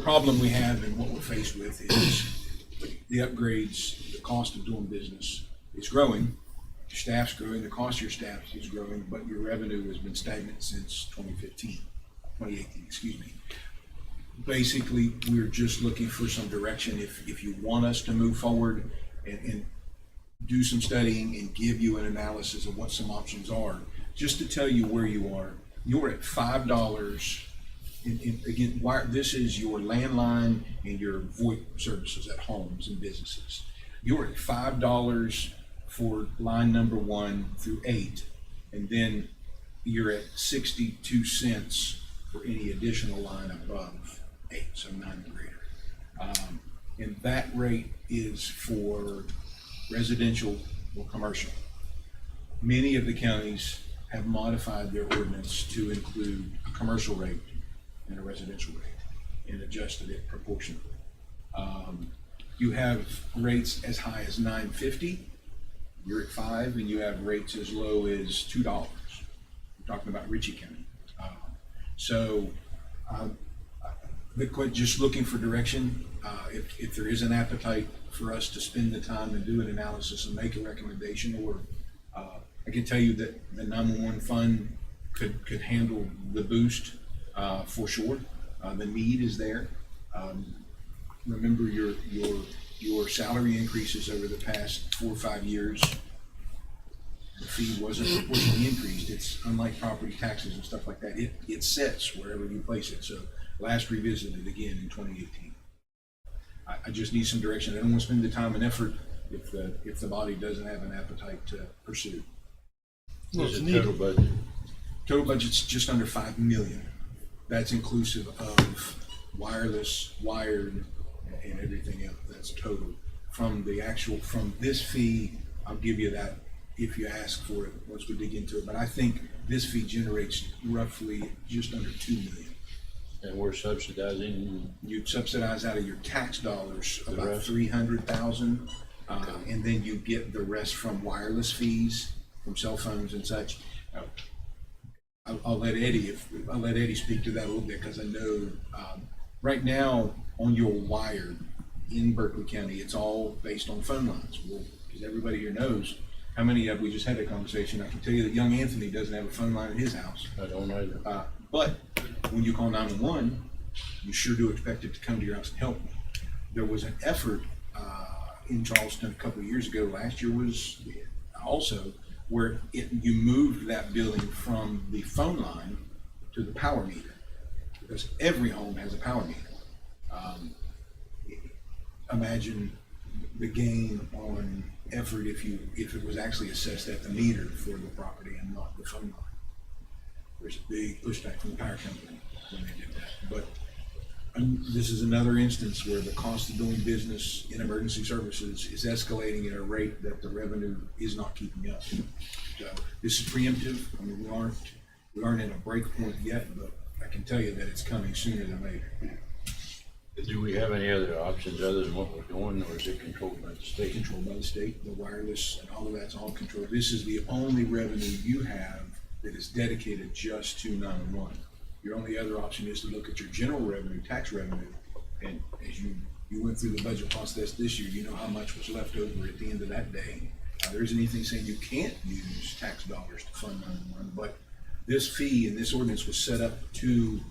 problem we have and what we're faced with is the upgrades, the cost of doing business is growing. Your staff's growing, the cost of your staff is growing, but your revenue has been stagnant since 2018, excuse me. Basically, we're just looking for some direction. If you want us to move forward and do some studying and give you an analysis of what some options are, just to tell you where you are, you're at $5. Again, this is your landline and your VoIP services at homes and businesses. You're at $5 for line number 1 through 8, and then you're at 62 cents for any additional line above 8, so 9 and greater. And that rate is for residential or commercial. Many of the counties have modified their ordinance to include a commercial rate and a residential rate and adjusted it proportionally. You have rates as high as $9.50. You're at 5, and you have rates as low as $2. We're talking about Ritchie County. Just looking for direction. If there is an appetite for us to spend the time and do an analysis and make a recommendation, or I can tell you that the 911 fund could handle the boost for sure. The need is there. Remember your salary increases over the past 4 or 5 years. The fee wasn't proportionally increased. It's unlike property taxes and stuff like that. It sets wherever you place it. So last revisited again in 2018. I just need some direction. I don't want to spend the time and effort if the body doesn't have an appetite to pursue. What's the total budget? Total budget's just under $5 million. That's inclusive of wireless, wired, and everything else. That's total. From this fee, I'll give you that if you ask for it once we dig into it. But I think this fee generates roughly just under $2 million. And we're subsidizing? You'd subsidize out of your tax dollars The about rest? $300,000, and then you get the rest from wireless fees, from cell phones and such. I'll let Eddie speak to that a little bit, because I know right now on your wired in Berkeley County, it's all based on phone lines. Well, because everybody here knows how many of we just had a conversation. I can tell you that young Anthony doesn't have a phone line in his house. I don't either. But when you call 911, you sure do expect it to come to your house and help. There was an effort in Charleston a couple of years ago. Last year was also where you moved that billing from the phone line to the power meter, because every home has a power meter. Imagine the gain on effort if it was actually assessed at the meter for the property and not the phone line. There's a big pushback from the power company when they did that. But this is another instance where the cost of doing business in emergency services is escalating at a rate that the revenue is not keeping up. So this is preemptive. I mean, we aren't at a break point yet, but I can tell you that it's coming sooner than later. Do we have any other options other than what we're doing, or is it controlled by the state? Controlled by the state. The wireless and all of that's all controlled. This is the only revenue you have that is dedicated just to 911. Your only other option is to look at your general revenue, tax revenue, and as you went through the budget process this year, you know how much was left over at the end of that day. There isn't anything saying you can't use tax dollars to fund 911, but this fee and this ordinance was set up to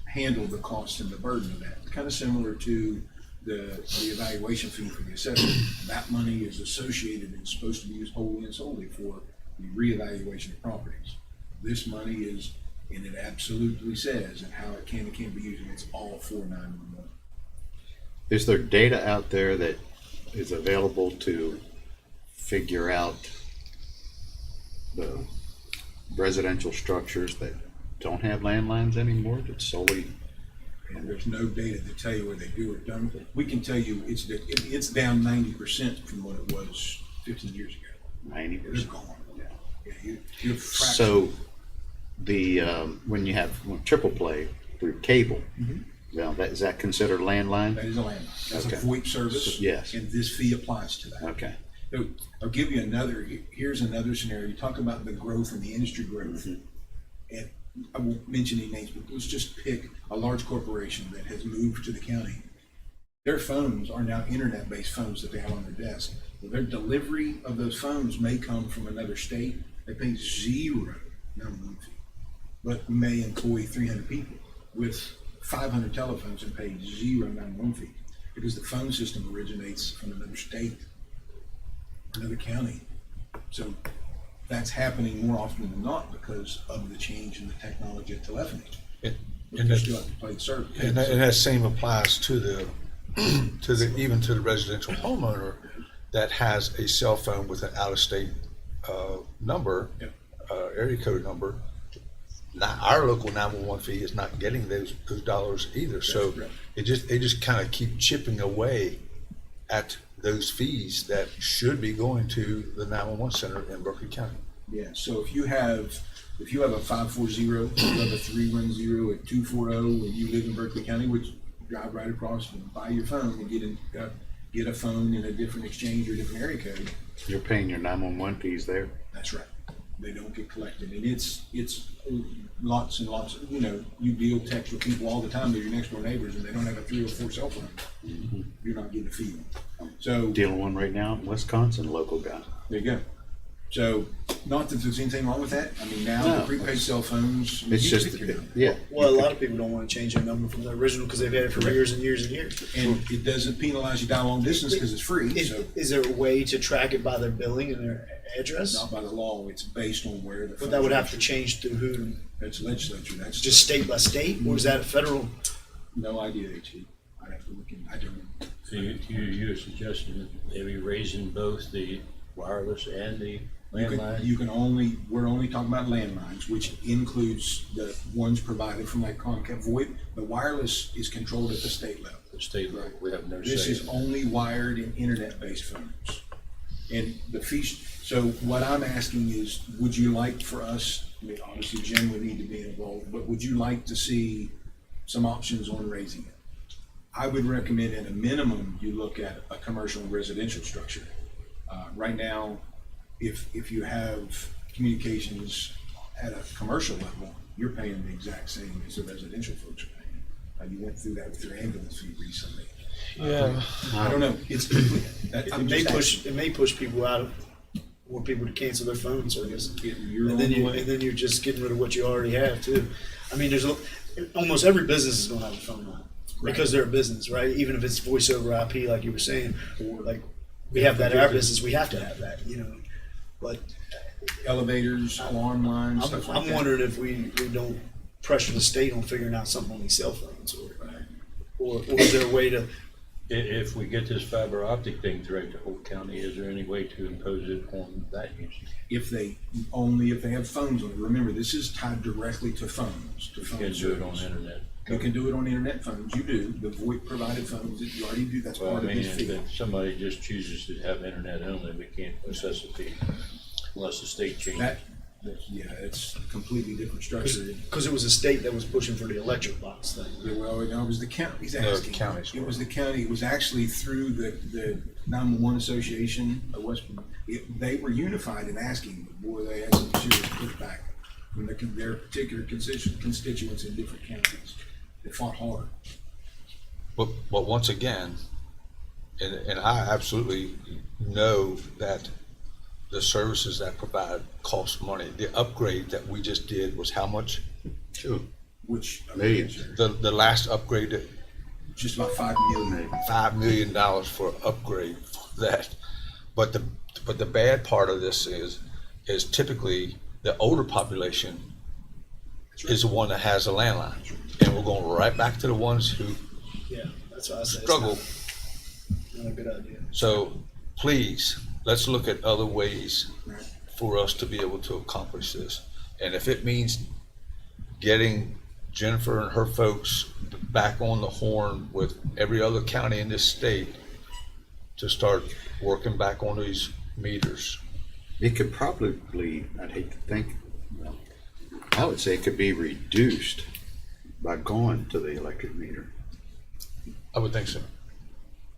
handle the cost and the burden of that. Kind of similar to the evaluation fee for the assessor, that money is associated and supposed to be used wholly and solely for the reevaluation of properties. This money is, and it absolutely says and how it can and can't be used, and it's all for 911. Is there data out there that is available to figure out the residential structures that don't have landlines anymore, that's solely? And there's no data to tell you where they do or don't. We can tell you it's down 90% from what it was 15 years ago. 90%. It's gone. Yeah, you're So the when you have triple play through cable, now is that considered landline? That is a landline. That's Okay. a VoIP service. Yes. And this fee applies to that. Okay. So I'll give you here's another scenario. You talk about the growth and the industry growth. And I won't mention any names, but let's just pick a large corporation that has moved to the county. Their phones are now internet-based phones that they have on their desk. Well, their delivery of those phones may come from another state. They pay zero 911 fee, but may employ 300 people with 500 telephones and pay zero 911 fee because the phone system originates from another state, another county. So that's happening more often than not because of the change in the technology of telephony. And You that- still have to play the service. And that same applies to the, even to the residential homeowner that has a cell phone with an out-of-state number, Yep. area code number. Not, our local 911 fee is not getting those dollars either. So correct. they just kind of keep chipping away at those fees that should be going to the 911 center in Berkeley County. Yeah, so if you have a 540, you have a 310, a 240, and you live in Berkeley County, which drive right across and buy your phone and get a phone in a different exchange or different area code, You're paying your 911 fees there. that's right. They don't get collected, and it's lots and lots. You deal text with people all the time. They're your next door neighbors, and they don't have a 3 or 4 cell phone. You're not getting a fee. So Dealing one right now in Wisconsin, local guy. there you go. So, not that there's anything wrong with that. I mean, now No, the prepaid cell phones. It's you can just, pick your number. yeah. Well, a lot of people don't want to change their number from the original because they've had it for years and years and years. And it doesn't penalize you down long distance because it's free. So, Is there a way to track it by their billing and their address? not by the law, it's based on where the. But that would have to change through who? That's legislature. That's Just state by state, or is that a federal? no idea, HE. I'd have to look in. I don't know. So you're suggesting maybe raising both the wireless and the landline? You can only, we're only talking about landlines, which includes the ones provided from like Comcast VoIP. The wireless is controlled at the state level. The state level, we have no say. This is only wired in internet-based phones. And the fee, so what I'm asking is, would you like for us, I mean, obviously Jim would need to be involved, but would you like to see some options on raising it? I would recommend at a minimum, you look at a commercial and residential structure. Right now, if you have communications at a commercial level, you're paying the exact same as the residential folks are paying. You went through that with your ambulance fee recently. Yeah. I don't know, it's, It may push people out of, more people to cancel their phone service. You're And then on the way. you're just getting rid of what you already have too. I mean, almost every business is going to have a phone line because they're a business, right? Even if it's voice over IP, like you were saying, or like we have that in our business, we have to have that, But Elevators, alarm lines, stuff like I'm that. wondering if we don't pressure the state on figuring out something on these cell phones, or is there a way to? If we get this fiber optic thing throughout the whole county, is there any way to impose it on that usage? If they have phones on it. Remember, this is tied directly to phones, to You phone can do it on service. internet. You can do it on internet phones, you do, the VoIP provided phones, that you already do, that's Well, I part of mean, his fee. if somebody just chooses to have internet only, we can't assess a fee unless the state changes. Yeah, it's a completely different structure. Because it was a state that was pushing for the electric box thing. Yeah, well, no, it was the county's No, asking. counties It were. was the county, it was actually through the 911 Association of West, they were unified in asking, but boy, they had some serious pushback from their particular constituents in different counties. They fought hard. But once again, and I absolutely know that the services that provide cost money. The upgrade that we just did was how much? Which, Millions. The last upgrade that just about 5 million. $5 million for upgrade for that. But the bad part of this is typically the older population is the one that has a landline. And we're going right back to the ones who Yeah, that's what I say. struggle. Not a good idea. So please, let's look at other ways for us to be able to accomplish this. And if it means getting Jennifer and her folks back on the horn with every other county in this state to start working back on these meters. It could probably, I'd hate to think, well, I would say it could be reduced by going to the electric meter. I would think so.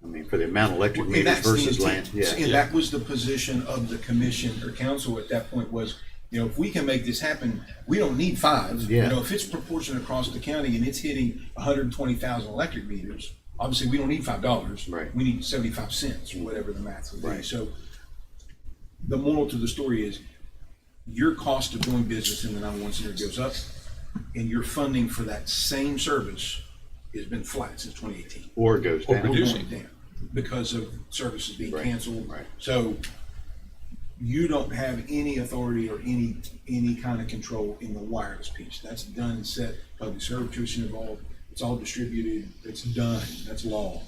I mean, for the amount of electric And meters that's the versus intent. land, yeah. And that was the position of the commission or council at that point was, you know, if we can make this happen, we don't need 5. Yeah. You know, if it's proportionate across the county and it's hitting 120,000 electric meters, obviously we don't need $5. Right. We need 75 cents or whatever the math would be. Right. So the moral to the story is your cost of doing business in the 911 center goes up and your funding for that same service has been flat since 2018. Or it goes Or down. We're reducing. going down because of services being Right, canceled. right. So you don't have any authority or any kind of control in the wireless piece. That's done and set, public service commission involved, it's all distributed, it's done, that's law.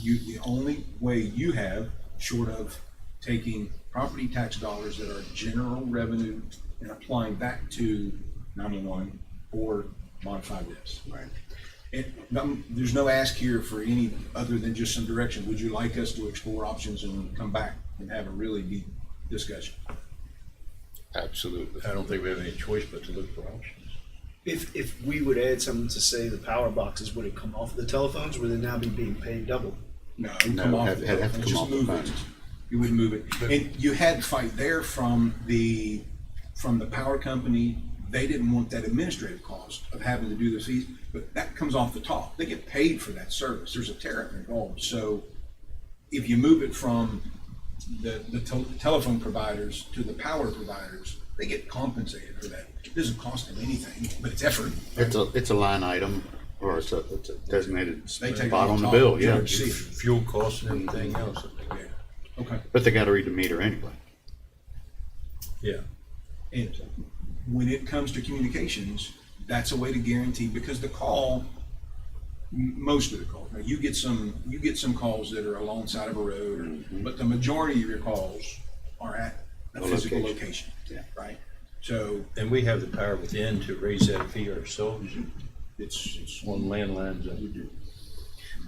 The only way you have, short of taking property tax dollars that are general revenue and applying back to 911 or modify this. Right. There's no ask here for any other than just some direction. Would you like us to explore options and come back and have a really deep discussion? Absolutely. I don't think we have any choice but to look for options. If we would add something to say the power boxes, would it come off the telephones? Would they now be being paid double? No, it would No, come off. have to come Just off the move phone. it. You wouldn't move it. And you had to fight there from the power company. They didn't want that administrative cost of having to do the fees, but that comes off the top. They get paid for that service. There's a tariff involved. So if you move it from the telephone providers to the power providers, they get compensated for that. It doesn't cost them anything, but it's effort. It's a line item, or it's a designated They take it spot off on the top. bill, You yeah. don't see it. Fuel costs and everything else. Yeah. Okay. But they gotta read the meter anyway. Yeah. And when it comes to communications, that's a way to guarantee, because the call, most of the calls, now you get some calls that are alongside of a road, but the majority of your calls are at a A physical location. location. Yeah. Right? So And we have the power within to raise that fee ourselves it's on landlines that we do.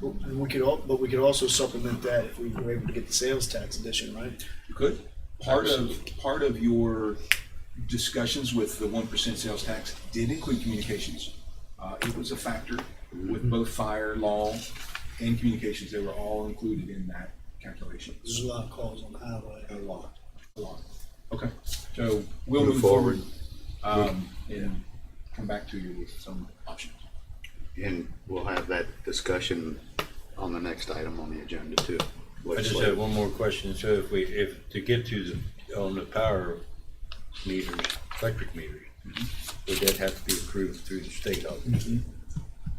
And but we could also supplement that if we were able to get the sales tax addition, right? good. Part of your discussions with the 1% sales tax did include communications. It was a factor with both fire, law, and communications. They were all included in that calculation. There's a lot of calls on the highway. A lot. Okay, so we'll Move move forward, and come back to you with some options. And we'll have that discussion on the next item on the agenda too. I just have one more question. So if to get to on the power meters, electric meters, would that have to be approved through the state office?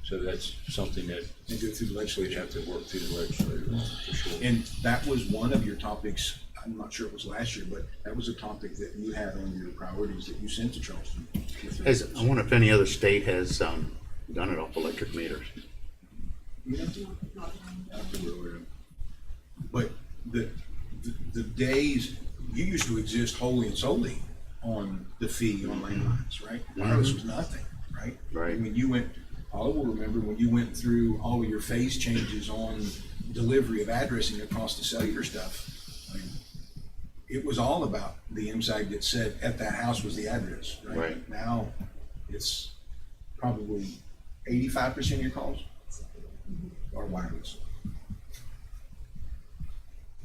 So that's something that And go through the we'd legislature. have to work through the legislature for sure. And that was one of your topics, I'm not sure it was last year, but that was a topic that you had on your priorities that you sent to Charleston. I wonder if any other state has, done it off electric meters. But the days, you used to exist wholly and solely on the fee on landlines, right? Wireless was nothing, right? Right. When you went, Paula will remember when you went through all of your phase changes on delivery of addressing across the cellular stuff. I mean, it was all about the MSAG that said at that house was the address, right? Right. Now, it's probably 85% of your calls are wireless.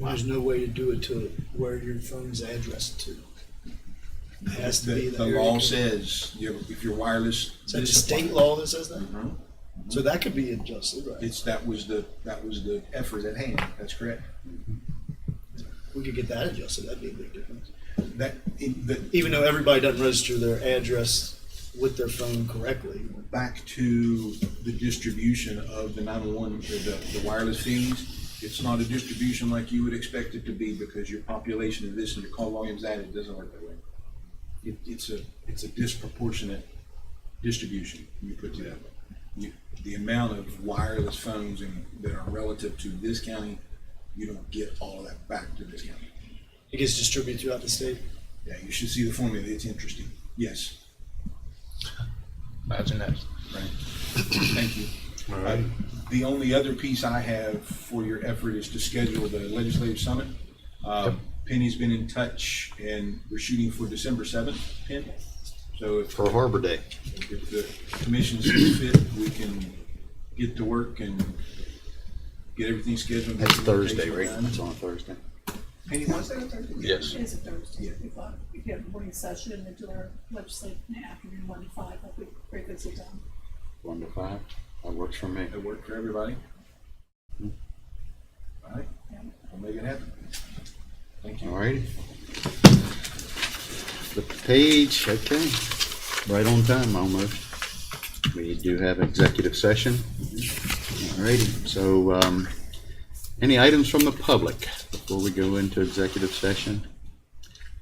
There's no way to do it to where your phone's addressed to. It has to be The area law code. says if you're wireless. Is that the this state applies. law that says that? Mhm. So that could be adjusted, right? That was the effort at hand. That's correct. We could get that adjusted, that'd be a big difference. That, Even though everybody doesn't register their address with their phone correctly, back to the distribution of the 911, or the wireless fees. It's not a distribution like you would expect it to be because your population is this and your call volume's that. It doesn't work that way. It's a disproportionate distribution when you put it that way. The amount of wireless phones that are relative to this county, you don't get all of that back to this county. It gets distributed throughout the state. Yeah, you should see the formula. It's interesting. Yes. Imagine that. Right. Thank you. The only other piece I have for your effort is to schedule the legislative summit. Penny's been in touch, and we're shooting for December 7th, Penn. So if For Harbor Day. if the commission sees fit, we can get to work and get everything scheduled. That's Thursday, right? That's on a Thursday. Penny, Wednesday or Thursday? Yes. It's a Thursday. Yeah. We thought we could have a morning session and then do our legislative in the afternoon, 1 to 5, like we previously done. 1 to 5. That works for me. That work for everybody? All right, I'll make it happen. Thank you. All righty. The page, okay. Right on time almost. We do have executive session. All righty. So, any items from the public before we go into executive session?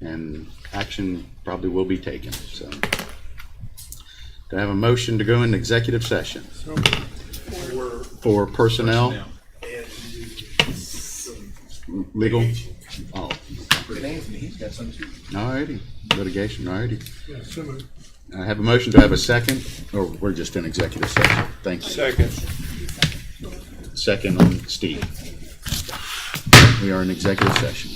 And action probably will be taken, so. Do I have a motion to go into executive session? For personnel, legal? Oh, But Anthony, he's got something too. all righty. Litigation, all righty. Yeah, so moved. I have a motion to have a second, or we're just in executive session? Thank you. Second. Second on Steve. We are in executive session.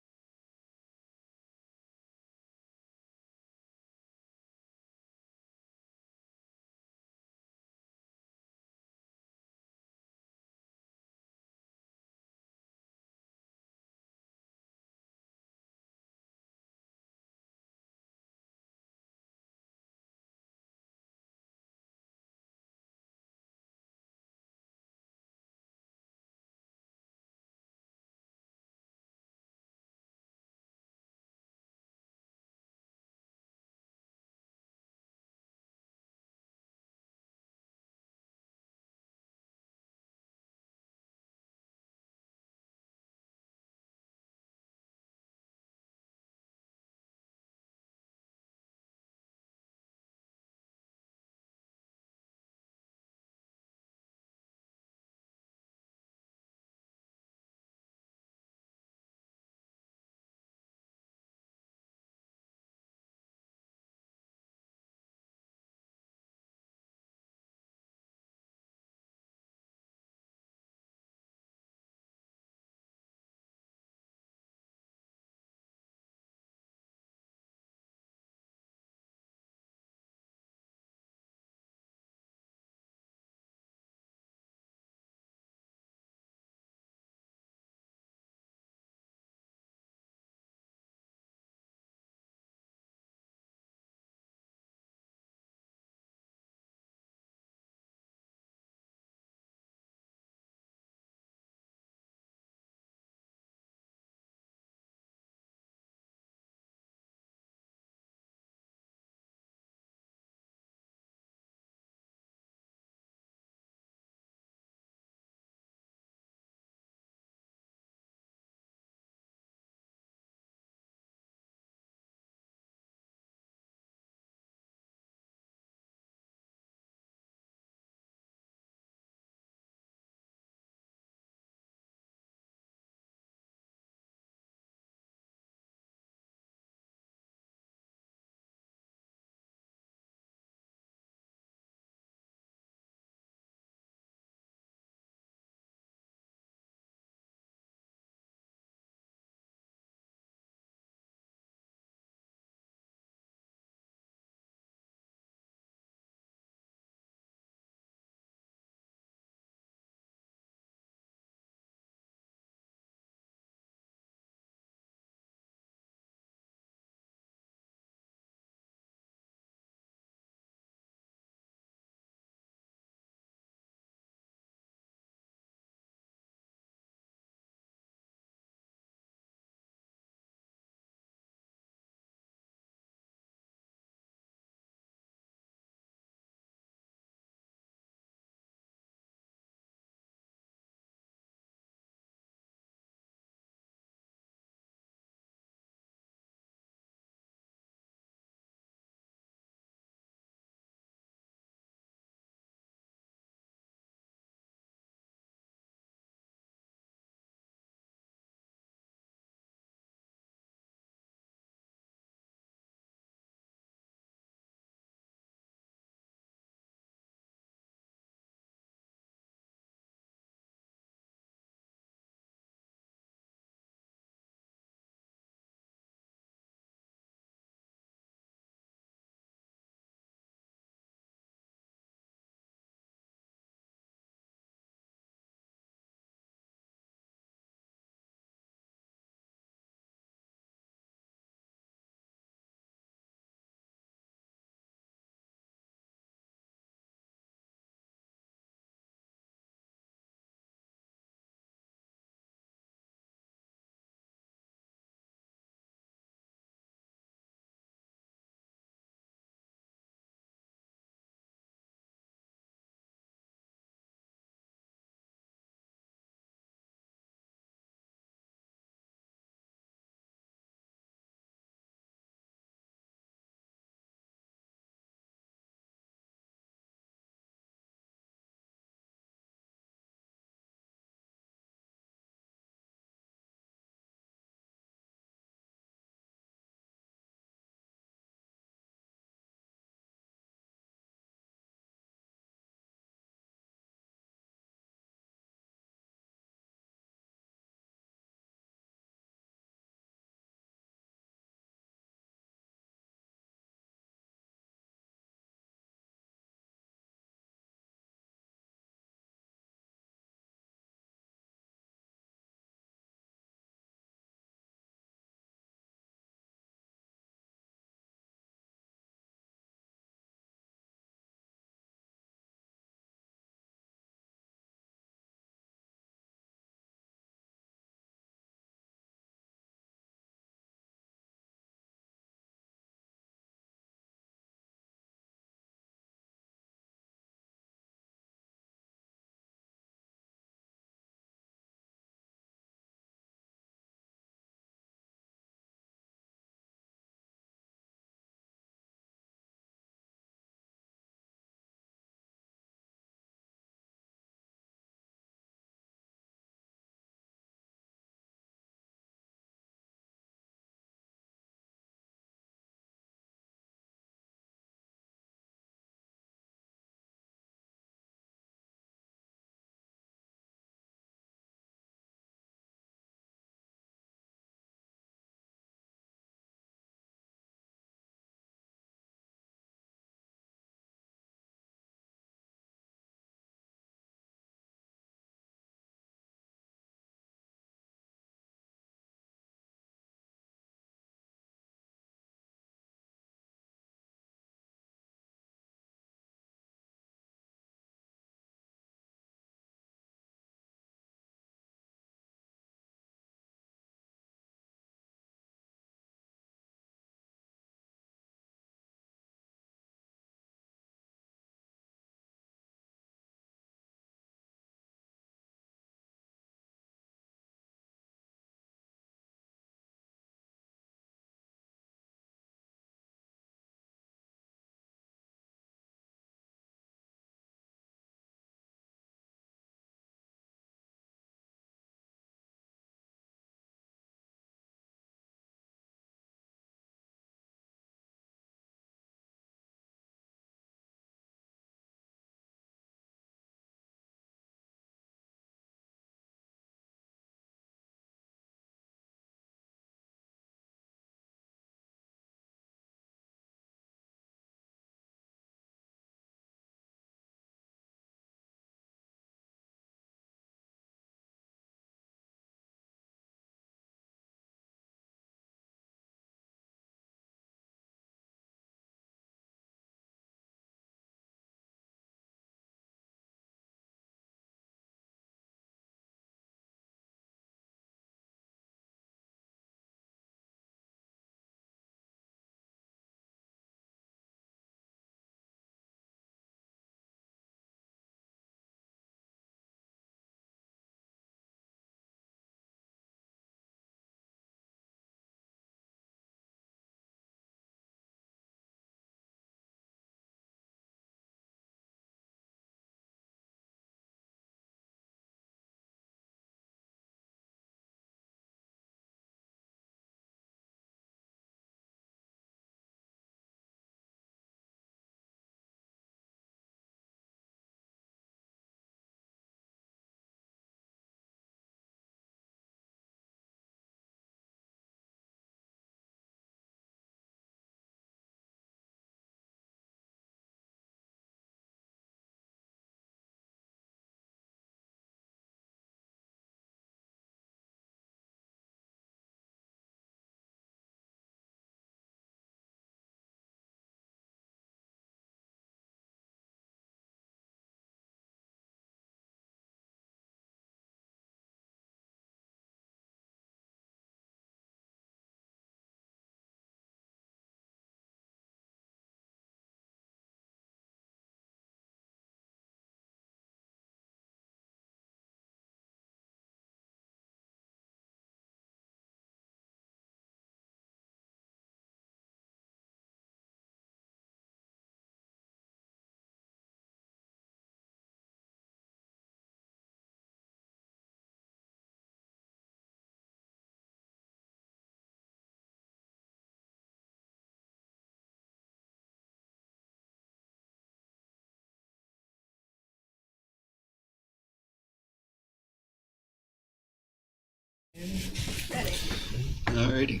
Alrighty.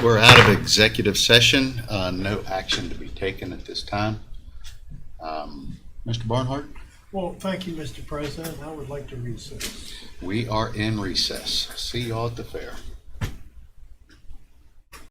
We're out of executive session. No action to be taken at this time. Mr. Barnhart, Well, thank you, Mr. President. I would like to recess. we are in recess. See y'all at the fair.